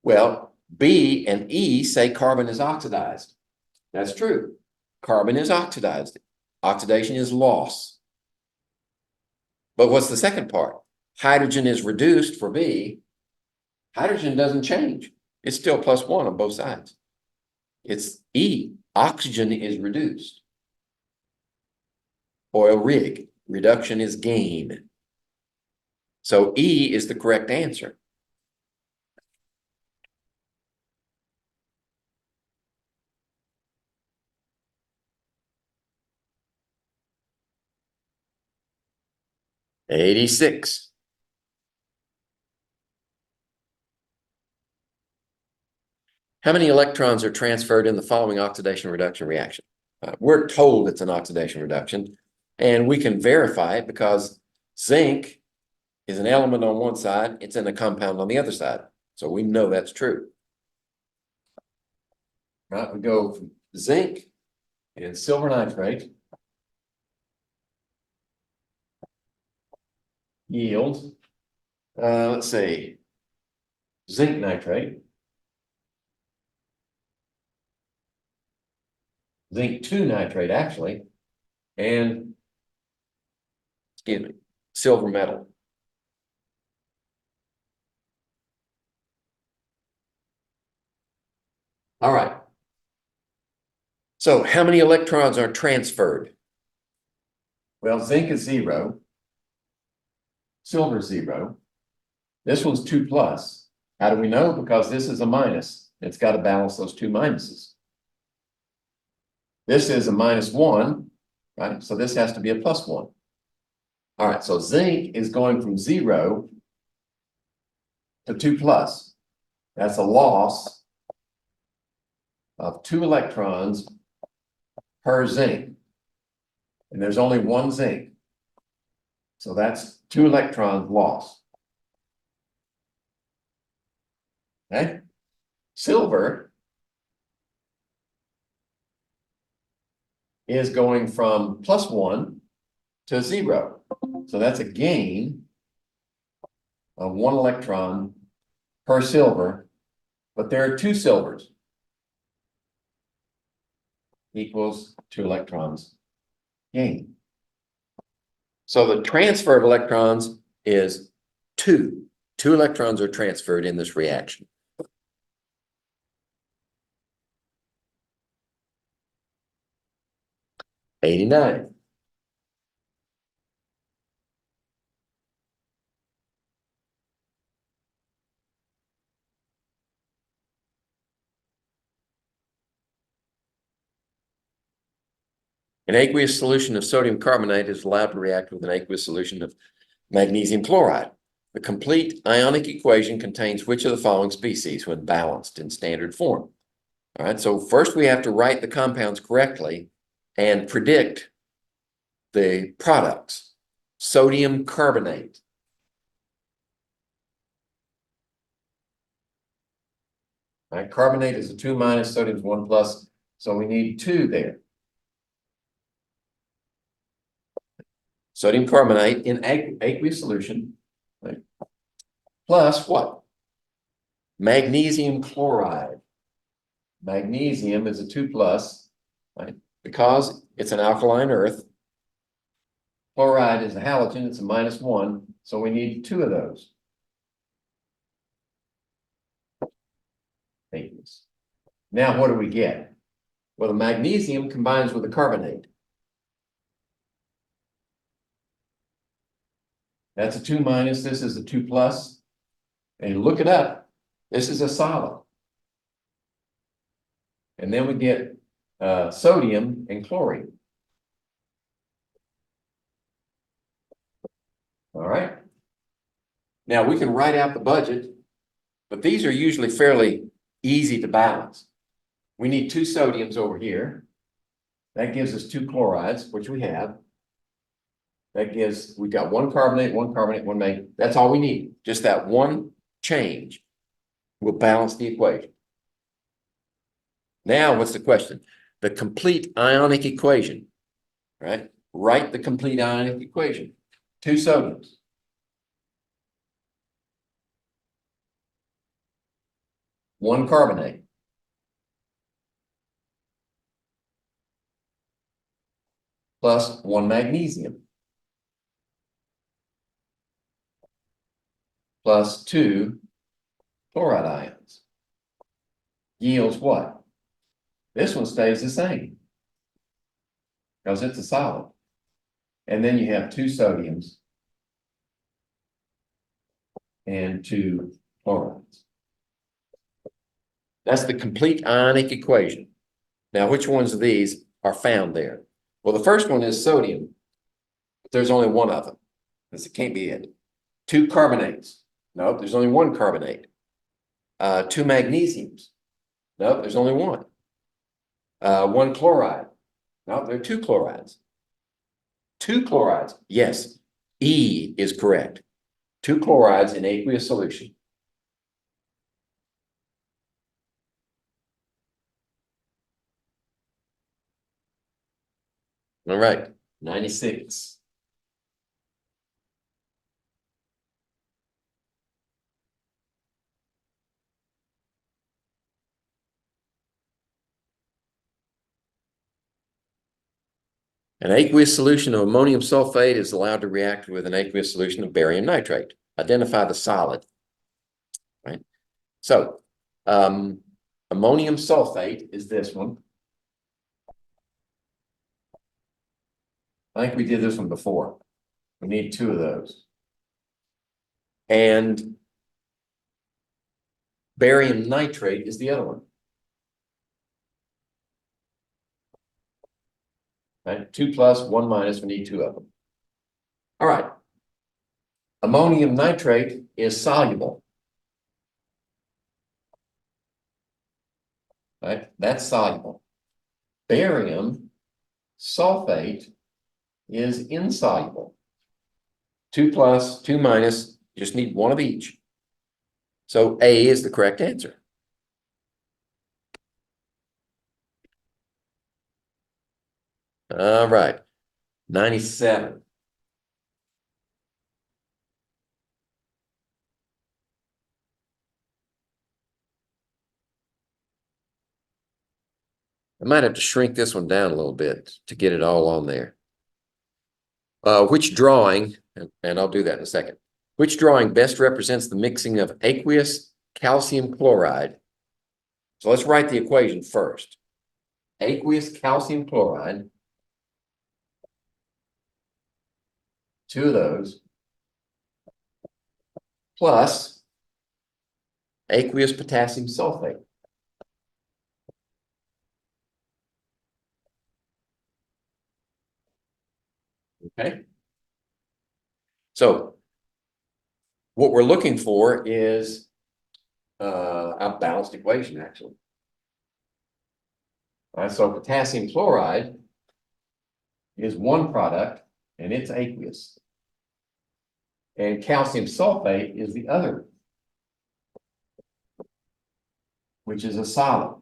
Well, B and E say carbon is oxidized. That's true. Carbon is oxidized. Oxidation is loss. But what's the second part? Hydrogen is reduced for B. Hydrogen doesn't change. It's still +1 on both sides. It's E. Oxygen is reduced. Oil rig. Reduction is gain. So E is the correct answer. '86. How many electrons are transferred in the following oxidation reduction reaction? We're told it's an oxidation reduction, and we can verify it because zinc is an element on one side, it's in a compound on the other side. So we know that's true. Right, we go from zinc and silver nitrate yields, let's see, zinc nitrate, zinc 2 nitrate actually, and excuse me, silver metal. All right. So how many electrons are transferred? Well, zinc is 0. Silver 0. This one's 2 plus. How do we know? Because this is a minus. It's got to balance those 2 minuses. This is a -1, right? So this has to be a +1. All right, so zinc is going from 0 to 2 plus. That's a loss of 2 electrons per zinc. And there's only 1 zinc. So that's 2 electrons lost. Okay? Silver is going from +1 to 0. So that's a gain of 1 electron per silver, but there are 2 silvers equals 2 electrons gain. So the transfer of electrons is 2. 2 electrons are transferred in this reaction. '89. An aqueous solution of sodium carbonate is allowed to react with an aqueous solution of magnesium chloride. The complete ionic equation contains which of the following species when balanced in standard form? All right, so first we have to write the compounds correctly and predict the products. Sodium carbonate. All right, carbonate is a 2-, sodium is 1+, so we need 2 there. Sodium carbonate in aqueous solution, right? Plus what? Magnesium chloride. Magnesium is a 2+, right? Because it's an alkaline earth. Chloride is a halogen, it's a -1, so we need 2 of those. Aqueous. Now what do we get? Well, the magnesium combines with the carbonate. That's a 2-, this is a 2+. And look it up, this is a solid. And then we get sodium and chlorine. All right. Now we can write out the budget, but these are usually fairly easy to balance. We need 2 sodiums over here. That gives us 2 chlorides, which we have. That gives, we've got 1 carbonate, 1 carbonate, 1 mag. That's all we need. Just that one change will balance the equation. Now, what's the question? The complete ionic equation, right? Write the complete ionic equation. 2 sodiums. 1 carbonate. Plus 1 magnesium. Plus 2 chloride ions. Yields what? This one stays the same because it's a solid. And then you have 2 sodiums and 2 chlorides. That's the complete ionic equation. Now, which ones of these are found there? Well, the first one is sodium. But there's only 1 of them. This can't be it. 2 carbonates. Nope, there's only 1 carbonate. 2 magnesiums. Nope, there's only 1. 1 chloride. Nope, there are 2 chlorides. 2 chlorides. Yes, E is correct. 2 chlorides in aqueous solution. All right, 96. An aqueous solution of ammonium sulfate is allowed to react with an aqueous solution of barium nitrate. Identify the solid, right? So, ammonium sulfate is this one. I think we did this one before. We need 2 of those. And barium nitrate is the other one. Right? 2+, 1-, we need 2 of them. All right. Ammonium nitrate is soluble. Right? That's soluble. Barium sulfate is insoluble. 2+, 2-, just need 1 of each. So A is the correct answer. All right, 97. I might have to shrink this one down a little bit to get it all on there. Which drawing, and I'll do that in a second, which drawing best represents the mixing of aqueous calcium chloride? So let's write the equation first. Aqueous calcium chloride, two of those, plus aqueous potassium sulfate. Okay. So what we're looking for is a balanced equation, actually. All right, so potassium chloride is one product, and it's aqueous. And calcium sulfate is the other, which is a solid.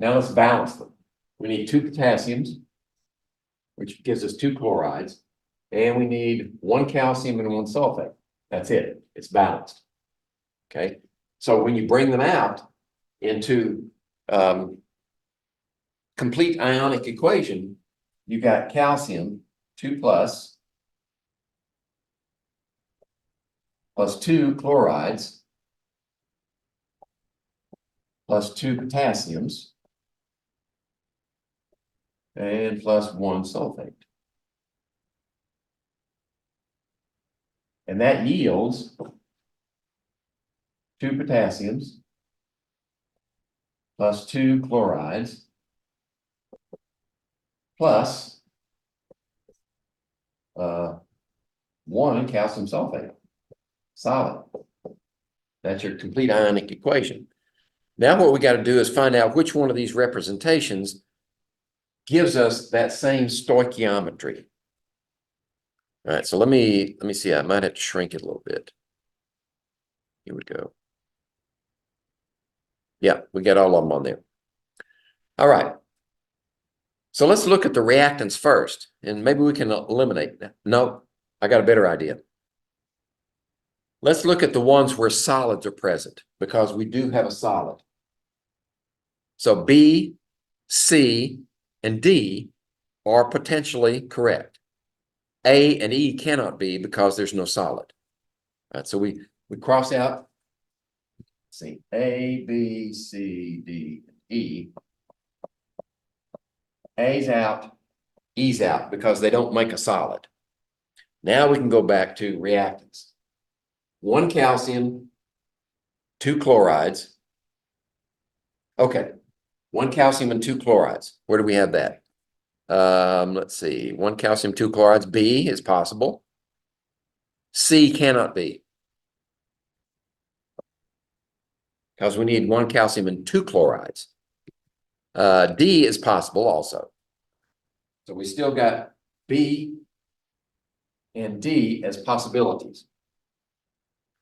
Now let's balance them. We need two potassiums, which gives us two chlorides, and we need one calcium and one sulfate. That's it. It's balanced. Okay. So when you bring them out into complete ionic equation, you got calcium 2 plus 2 chlorides plus 2 potassiums and plus 1 sulfate. And that yields 2 potassiums plus 2 chlorides plus 1 calcium sulfate. Solid. That's your complete ionic equation. Now what we got to do is find out which one of these representations gives us that same stoichiometry. All right, so let me see. I might have to shrink it a little bit. Here we go. Yeah, we got all of them on there. All right. So let's look at the reactants first, and maybe we can eliminate that. No, I got a better idea. Let's look at the ones where solids are present, because we do have a solid. So B, C, and D are potentially correct. A and E cannot be because there's no solid. All right, so we cross out, let's see, A, B, C, D, E. A's out, E's out because they don't make a solid. Now we can go back to reactants. 1 calcium, 2 chlorides. Okay, 1 calcium and 2 chlorides. Where do we have that? Let's see, 1 calcium, 2 chlorides. B is possible. C cannot be, because we need 1 calcium and 2 chlorides. D is possible also. So we still got B and D as possibilities.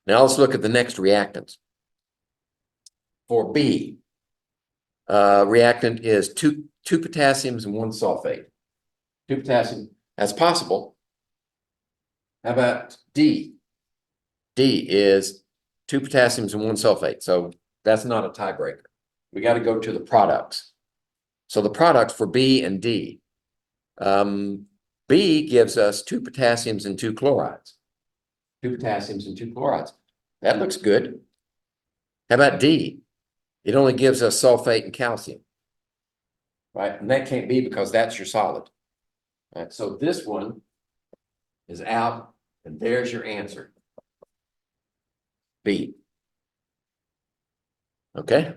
Now let's look at the next reactants. For B, reactant is two potassiums and 1 sulfate. 2 potassium, that's possible. How about D? D is 2 potassiums and 1 sulfate. So that's not a tiebreaker. We got to go to the products. So the products for B and D. B gives us 2 potassiums and 2 chlorides. 2 potassiums and 2 chlorides. That looks good. How about D? It only gives us sulfate and calcium. Right? And that can't be because that's your solid. Right? So this one is out, and there's your answer. B. Okay?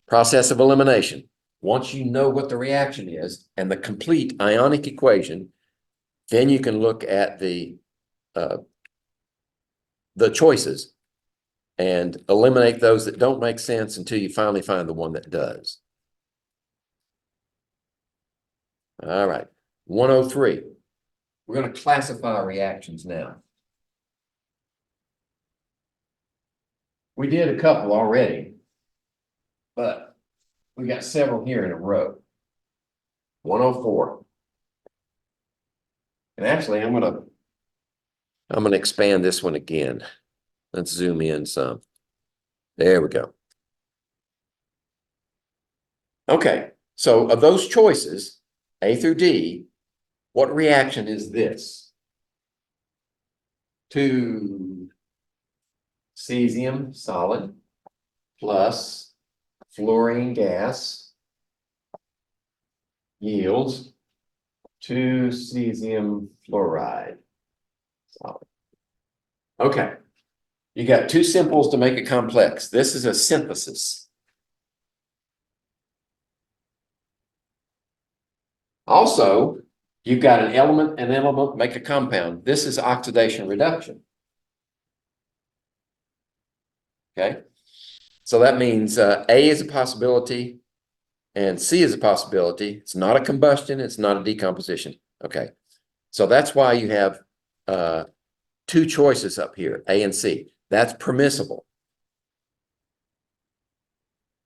Process of elimination. Once you know what the reaction is and the complete ionic equation, then you can look at the choices and eliminate those that don't make sense until you finally find the one that does. All right, 103. We're going to classify reactions now. We did a couple already, but we got several here in a row. 104. And actually, I'm gonna expand this one again. Let's zoom in some. There we go. Okay, so of those choices, A through D, what reaction is this? To cesium solid plus fluorine gas yields to cesium fluoride solid. Okay, you got two simples to make it complex. This is a synthesis. Also, you've got an element make a compound. This is oxidation reduction. Okay, so that means A is a possibility and C is a possibility. It's not a combustion, it's not a decomposition. Okay, so that's why you have two choices up here, A and C. That's permissible.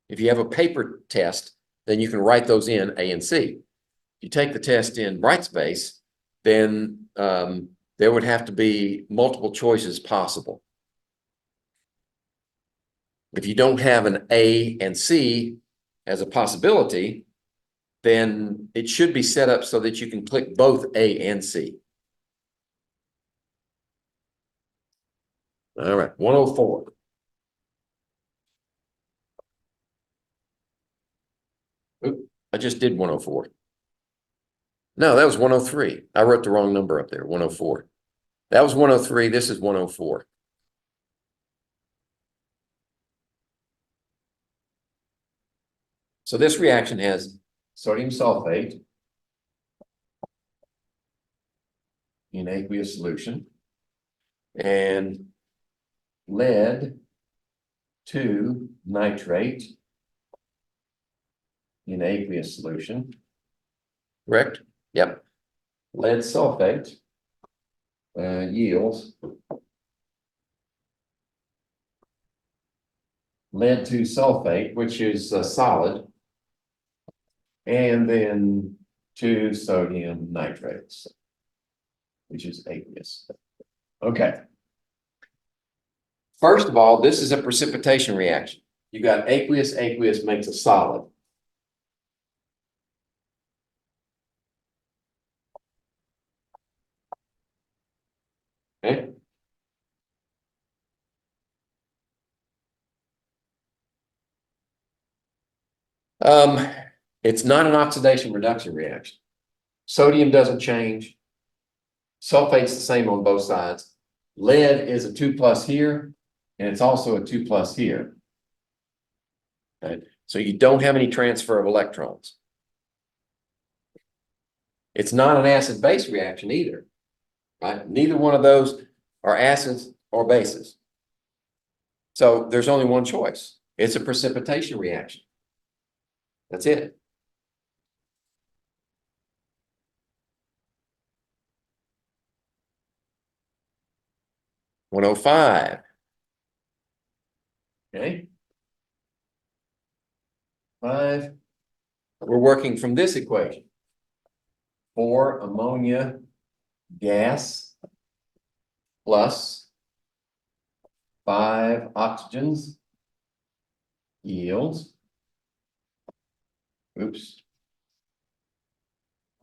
If you have a paper test, then you can write those in A and C. If you take the test in Brightspace, then there would have to be multiple choices possible. If you don't have an A and C as a possibility, then it should be set up so that you can click both A and C. All right, 104. Oop, I just did 104. No, that was 103. I wrote the wrong number up there, 104. That was 103. This is 104. So this reaction has sodium sulfate in aqueous solution and lead 2 nitrate in aqueous solution. Correct? Yep. Lead sulfate yields lead 2 sulfate, which is solid, and then 2 sodium nitrates, which is aqueous. Okay. First of all, this is a precipitation reaction. You got aqueous, aqueous makes a solid. Okay. It's not an oxidation reduction reaction. Sodium doesn't change. Sulfate's the same on both sides. Lead is a 2+ here, and it's also a 2+ here. Okay. So you don't have any transfer of electrons. It's not an acid-base reaction either, right? Neither one of those are acids or bases. So there's only one choice. It's a precipitation reaction. That's it. $105. Okay. 5. We're working from this equation. 4 ammonia gas plus 5 oxygens yields,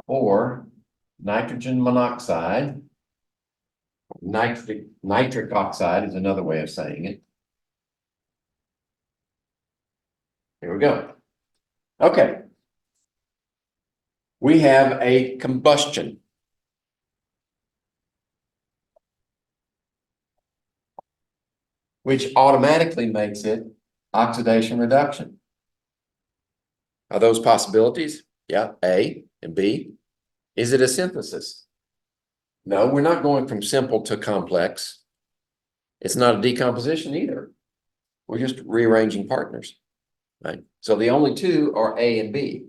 4 nitrogen monoxide. Nitric oxide is another way of saying it. Here we go. Okay. We have a combustion. Which automatically makes it oxidation reduction. Are those possibilities? Yeah, A and B. Is it a synthesis? No, we're not going from simple to complex. It's not a decomposition either. We're just rearranging partners, right? So the only two are A and B,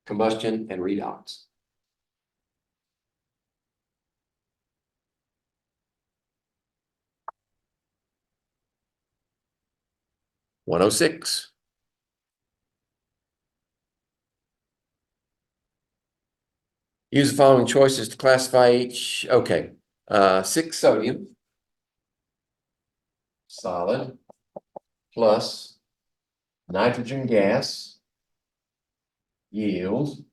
combustion and redox. 106. Use the following choices to classify each. Okay. 6 sodium, solid, plus nitrogen gas, yield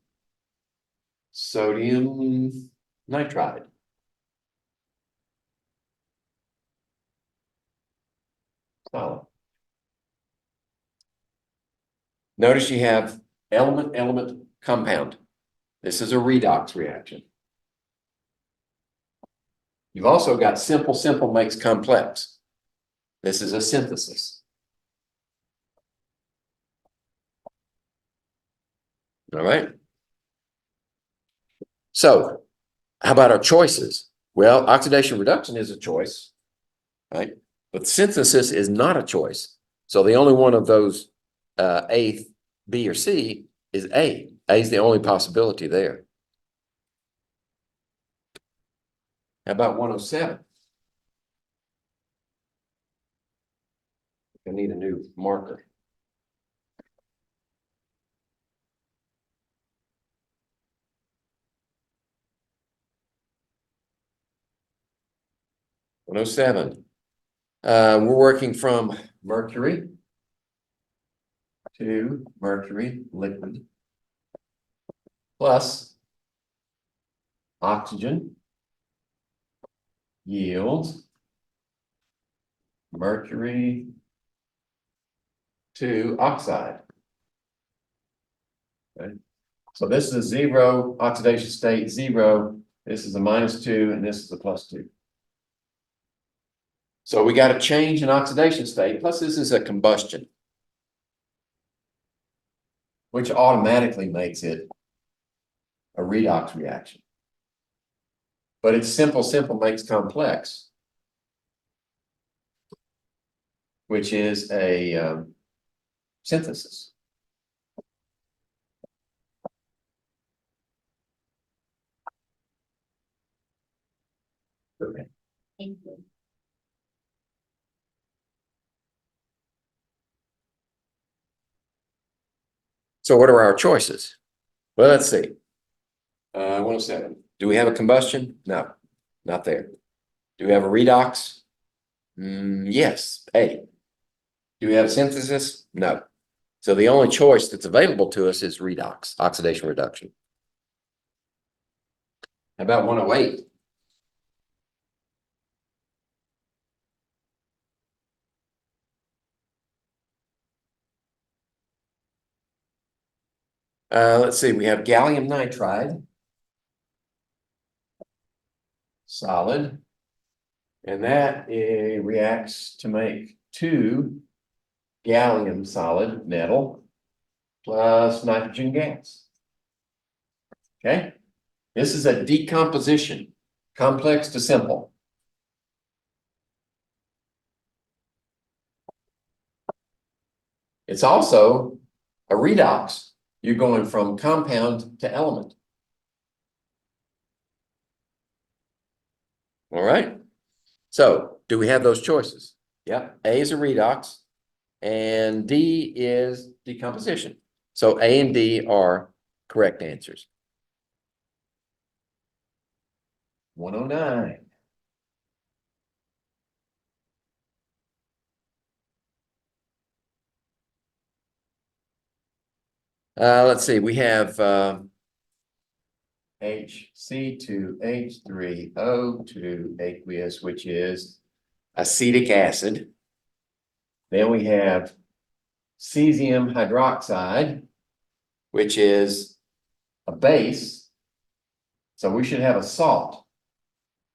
sodium nitride. Solid. Notice you have element compound. This is a redox reaction. You've also got simple makes complex. This is a synthesis. All right. So how about our choices? Well, oxidation reduction is a choice, right? But synthesis is not a choice. So the only one of those A, B, or C is A. A is the only possibility there. How about 107? I need a new marker. We're working from mercury to mercury liquid plus oxygen yields mercury to oxide. Okay. So this is a 0 oxidation state, 0. This is a -2, and this is a +2. So we got a change in oxidation state, plus this is a combustion, which automatically makes it a redox reaction. But it's simple makes complex, which is a synthesis. Okay. Thank you. So what are our choices? Well, let's see. 107. Do we have a combustion? No, not there. Do we have a redox? Yes, A. Do we have a synthesis? No. So the only choice that's available to us is redox, oxidation reduction. How about 108? Let's see, we have gallium nitride, solid, and that reacts to make 2 gallium solid metal plus nitrogen gas. Okay, this is a decomposition, complex to simple. It's also a redox. You're going from compound to element. All right. So do we have those choices? Yeah. A is a redox and D is decomposition. So A and D are correct answers. 109. Let's see, we have HC2H3O2 aqueous, which is acetic acid. Then we have cesium hydroxide, which is a base. So we should have a salt.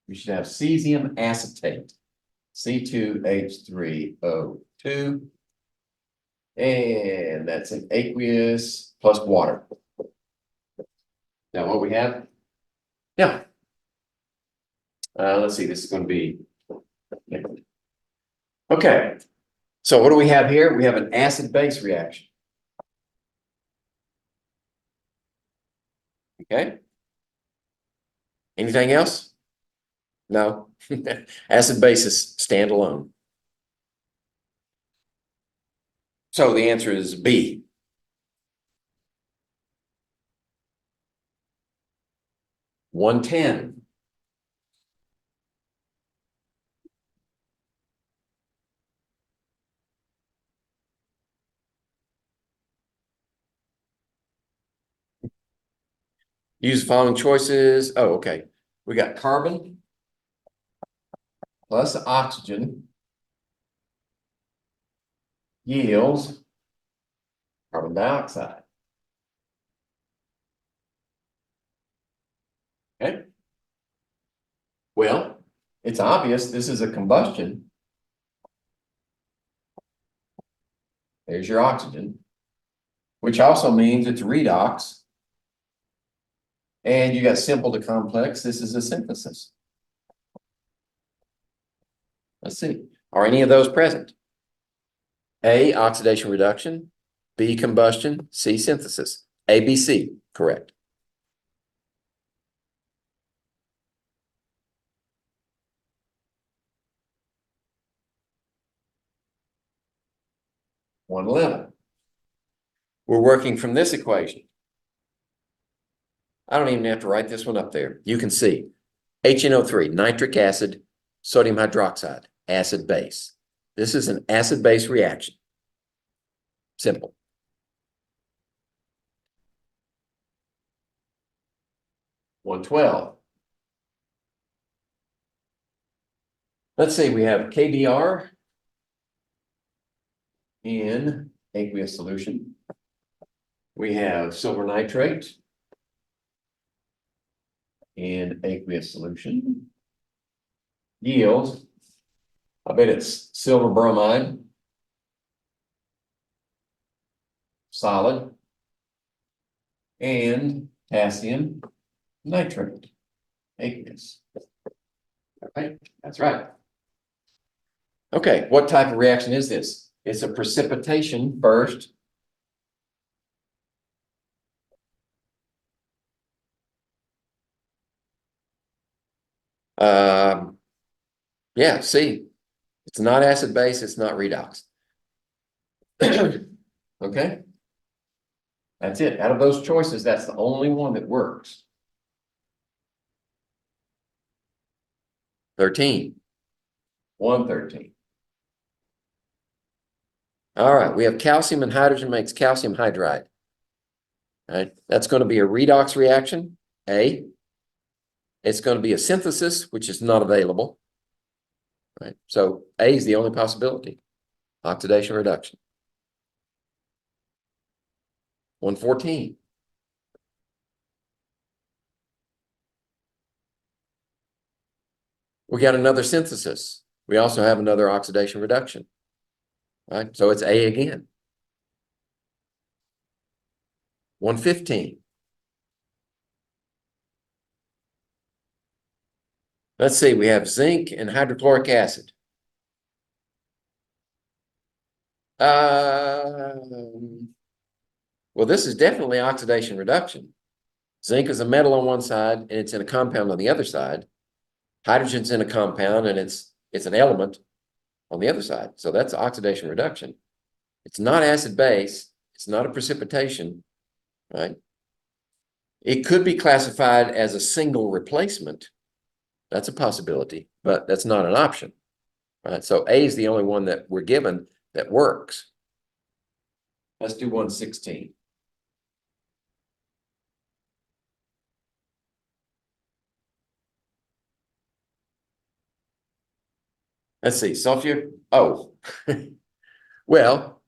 We should have cesium acetate, C2H3O2. And that's an aqueous plus water. Now what we have? Yeah. Let's see, this is going to be. Okay. So what do we have here? We have an acid-base reaction. Okay. Anything else? No. Acid bases stand alone. So the answer is B. $110. Use the following choices. Oh, okay. We got carbon plus oxygen yields carbon dioxide. Okay. Well, it's obvious this is a combustion. There's your oxygen, which also means it's redox. And you got simple to complex. This is a synthesis. Let's see. Are any of those present? A, oxidation reduction. B, combustion. C, synthesis. A, B, C, correct. $111. We're working from this equation. I don't even have to write this one up there. You can see HNO3, nitric acid, sodium hydroxide, acid base. This is an acid-base reaction. Simple. $112. Let's see, we have KBr in aqueous solution. We have silver nitrate in aqueous solution. Yields, I bet it's silver bromide, solid, and potassium nitrate, aqueous. Okay, that's right. Okay, what type of reaction is this? It's a precipitation first. Yeah, see, it's not acid base, it's not redox. Okay. That's it. Out of those choices, that's the only one that works. 13. 113. All right, we have calcium and hydrogen makes calcium hydride. All right, that's going to be a redox reaction, A. It's going to be a synthesis, which is not available. Right, so A is the only possibility. Oxidation reduction. 114. We got another synthesis. We also have another oxidation reduction. Right, so it's A again. 115. Let's see, we have zinc and hydrochloric acid. Well, this is definitely oxidation reduction. Zinc is a metal on one side and it's in a compound on the other side. Hydrogen's in a compound and it's an element on the other side. So that's oxidation reduction. It's not acid base. It's not a precipitation, right? It could be classified as a single replacement. That's a possibility, but that's not an option, right? So A is the only one that we're given that works. Let's do 116. Let's see, sulfur. Oh, well,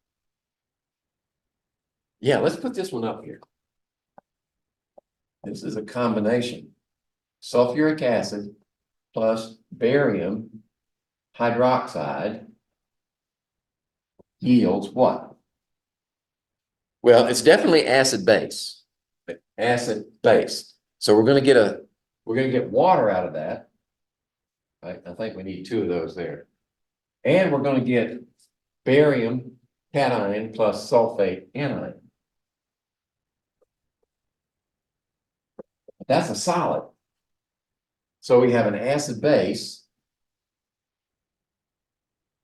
yeah, let's put this one up here. This is a combination. Sulfuric acid plus barium hydroxide yields what? Well, it's definitely acid base. Acid base. So we're going to get water out of that. Right? I think we need 2 of those there. And we're going to get barium cation plus sulfate anion. That's a solid. So we have an acid base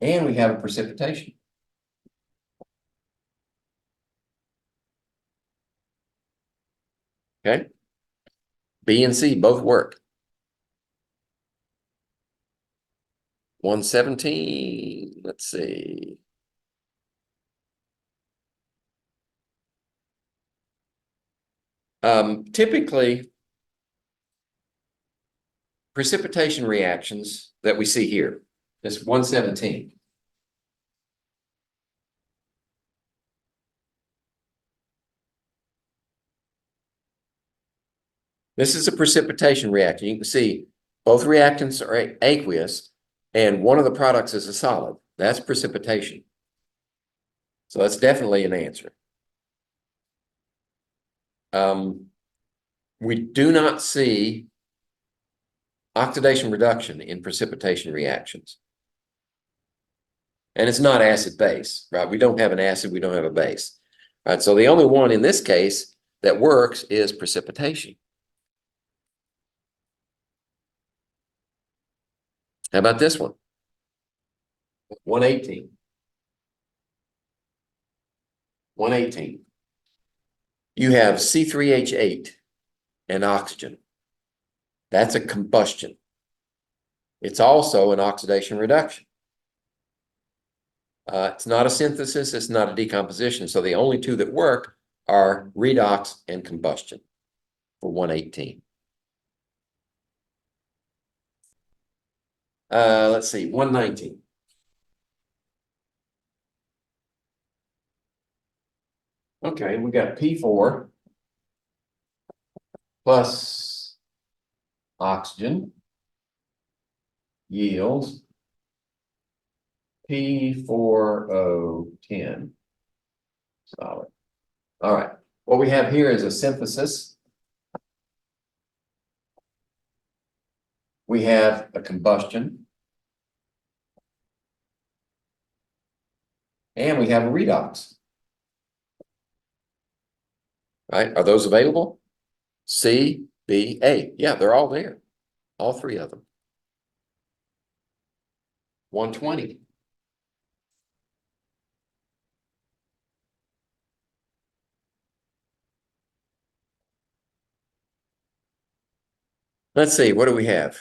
and we have a precipitation. Okay. B and C both work. 117, let's see. Typically, precipitation reactions that we see here, this 117. This is a precipitation reaction. You can see both reactants are aqueous, and one of the products is a solid. That's precipitation. So that's definitely an answer. We do not see oxidation reduction in precipitation reactions. And it's not acid-base, right? We don't have an acid, we don't have a base. Right? So the only one in this case that works is precipitation. How about this one? 118. 118. You have C3H8 and oxygen. That's a combustion. It's also an oxidation reduction. It's not a synthesis, it's not a decomposition. So the only two that work are redox and combustion for 118. Let's see, 119. Okay, we got P4 plus oxygen yields P4O10 solid. All right, what we have here is a synthesis. We have a combustion. And we have a redox. Right, are those available? C, B, A. Yeah, they're all there. All three of them. 120. Let's see, what do we have?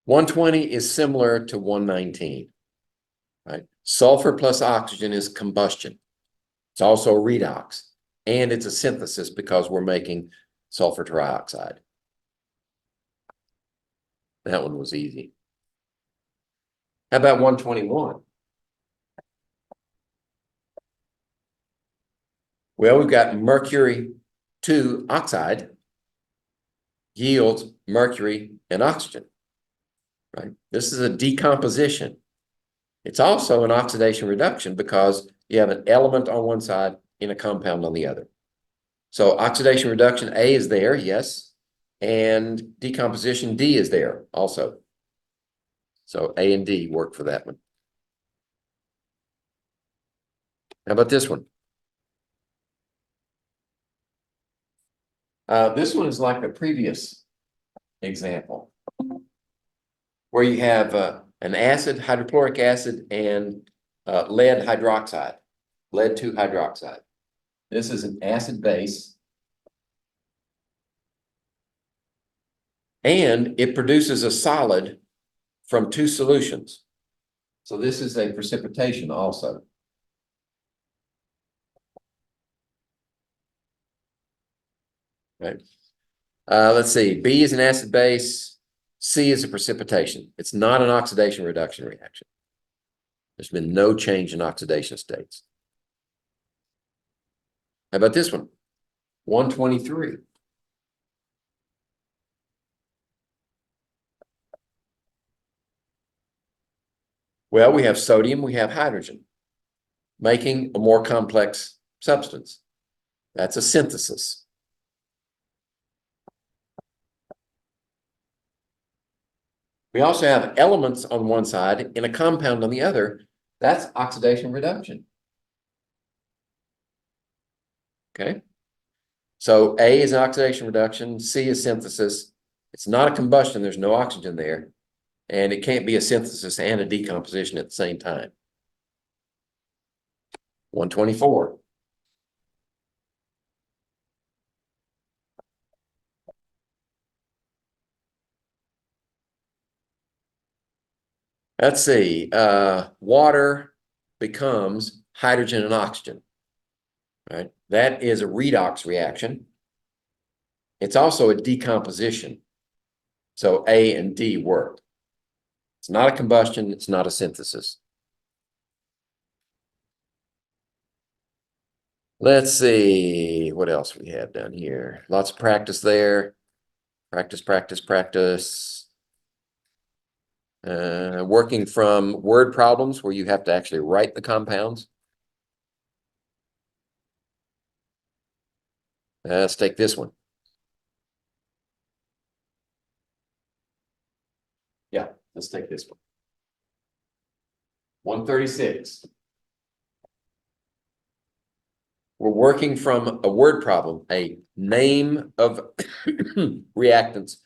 120 is similar to 119. Right? Sulfur plus oxygen is combustion. It's also redox. And it's a synthesis because we're making sulfur trioxide. That one was easy. How about 121? Well, we've got mercury 2 oxide yields mercury and oxygen. Right? This is a decomposition. It's also an oxidation reduction because you have an element on one side and a compound on the other. So oxidation reduction A is there, yes, and decomposition D is there also. So A and D work for that one. How about this one? This one is like the previous example, where you have an acid, hydrochloric acid, and lead hydroxide, lead 2 hydroxide. This is an acid base. And it produces a solid from 2 solutions. So this is a precipitation also. Right. Let's see. B is an acid base. C is a precipitation. It's not an oxidation reduction reaction. There's been no change in oxidation states. How about this one? 123. Well, we have sodium, we have hydrogen, making a more complex substance. That's a synthesis. We also have elements on one side and a compound on the other. That's oxidation reduction. Okay. So A is an oxidation reduction, C is synthesis. It's not a combustion, there's no oxygen there. And it can't be a synthesis and a decomposition at the same time. 124. Let's see, water becomes hydrogen and oxygen, right? That is a redox reaction. It's also a decomposition. So A and D work. It's not a combustion, it's not a synthesis. Let's see what else we have down here. Lots of practice there. Practice, practice, practice. Working from word problems where you have to actually write the compounds. Let's take this one. Yeah, let's take this one. 136. We're working from a word problem, a name of reactants.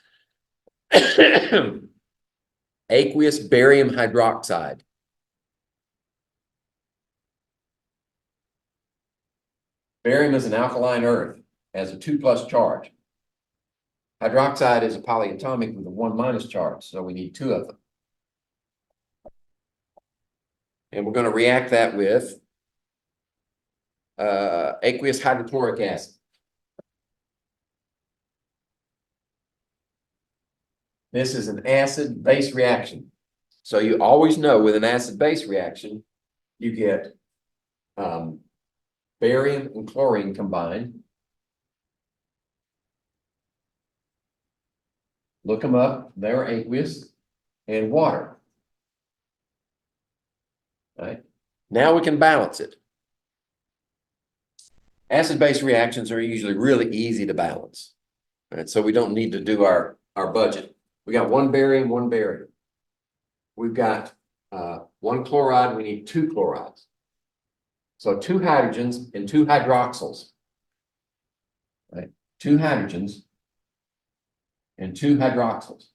Aqueous barium hydroxide. Barium is an alkaline earth, has a 2+ charge. Hydroxide is a polyatomic with a 1- charge, so we need 2 of them. And we're going to react that with aqueous hydrochloric acid. This is an acid-base reaction. So you always know with an acid-base reaction, you get barium and chlorine combined. Look them up, they're aqueous, and water. Right? Now we can balance it. Acid-base reactions are usually really easy to balance. Right? So we don't need to do our budget. We got 1 barium, 1 barium. We've got 1 chloride, we need 2 chlorides. So 2 hydrogens and 2 hydroxyls. Right? 2 hydrogens and 2 hydroxyls.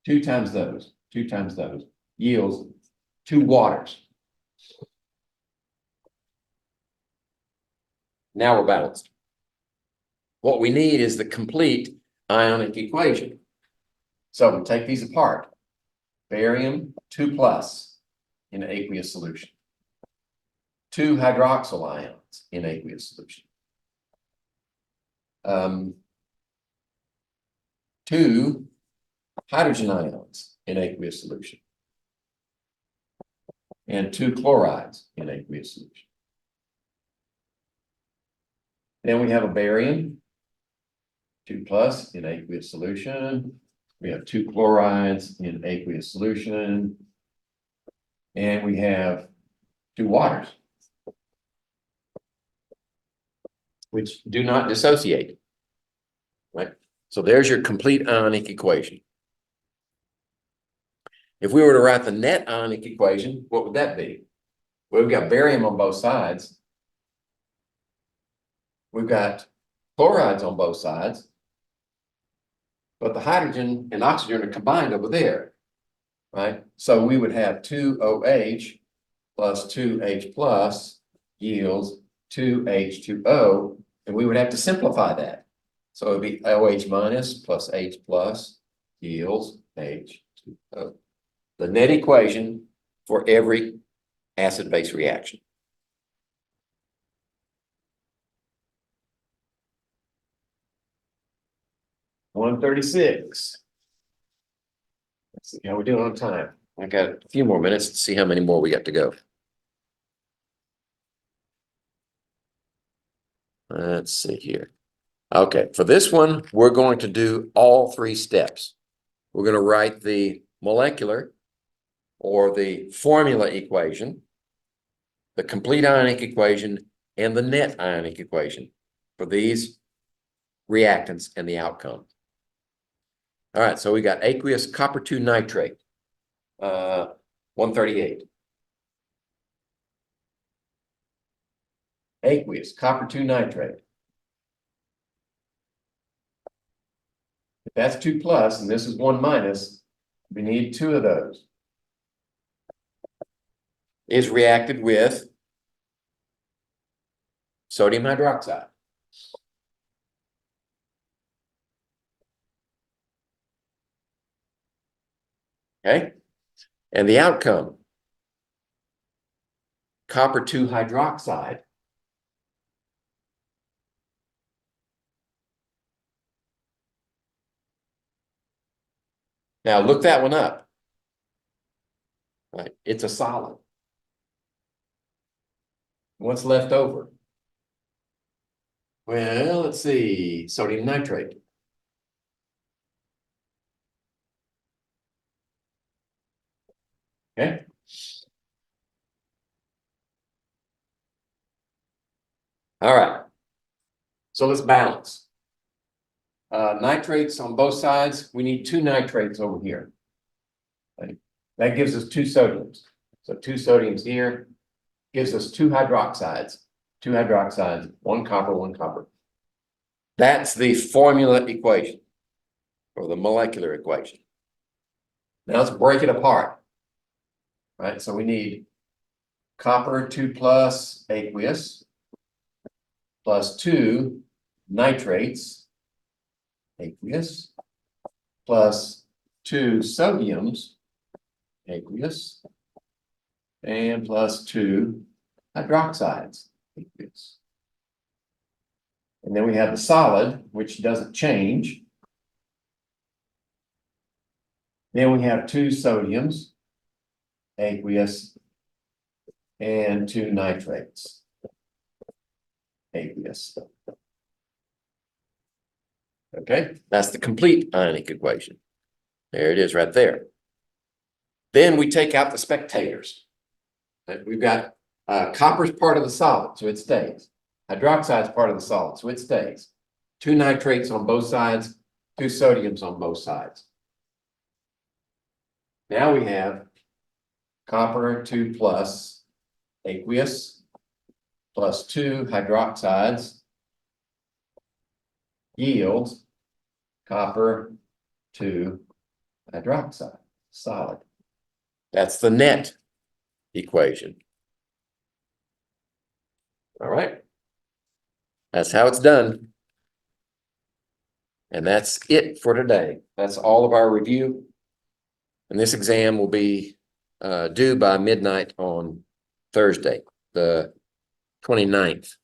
2 times those, 2 times those yields 2 waters. Now we're balanced. What we need is the complete ionic equation. So we take these apart. Barium 2+ in aqueous solution. 2 hydroxyl ions in aqueous solution. 2 hydrogen ions in aqueous solution. And 2 chlorides in aqueous solution. Then we have a barium 2+ in aqueous solution. We have 2 chlorides in aqueous solution. And we have 2 waters, which do not dissociate. Right? So there's your complete ionic equation. If we were to write the net ionic equation, what would that be? Well, we've got barium on both sides. We've got chlorides on both sides. But the hydrogen and oxygen are combined over there, right? So we would have 2OH plus 2H plus yields 2H2O, and we would have to simplify that. So it would be OH minus plus H plus yields H2O. The net equation for every acid-base reaction. $136. Let's see how we're doing on time. I got a few more minutes to see how many more we got to go. Let's see here. Okay, for this one, we're going to do all 3 steps. We're going to write the molecular or the formula equation, the complete ionic equation, and the net ionic equation for these reactants and the outcome. All right, so we got aqueous copper 2 nitrate, 138. Aqueous copper 2 nitrate. If that's 2+ and this is 1-, we need 2 of those. Is reacted with sodium hydroxide. Okay? And the outcome, copper 2 hydroxide. Now look that one up. Right? It's a solid. What's left over? Well, let's see, sodium nitrate. Okay. All right. So let's balance. Nitrates on both sides. We need 2 nitrates over here. Right? That gives us 2 sodiums. So 2 sodiums here gives us 2 hydroxides. 2 hydroxides, 1 copper, 1 copper. That's the formula equation or the molecular equation. Now let's break it apart. Right? So we need copper 2 plus aqueous plus 2 nitrates, aqueous, plus 2 sodiums, aqueous, and plus 2 hydroxides, aqueous. And then we have the solid, which doesn't change. Then we have 2 sodiums, aqueous, and 2 nitrates, aqueous. Okay, that's the complete ionic equation. There it is right there. Then we take out the spectators. We've got copper's part of the solid, so it stays. Hydroxide's part of the solid, so it stays. 2 nitrates on both sides, 2 sodiums on both sides. Now we have copper 2 plus aqueous plus 2 hydroxides yields copper 2 hydroxide, solid. That's the net equation. All right. That's how it's done. And that's it for today. That's all of our review. And this exam will be due by midnight on Thursday, the 29th.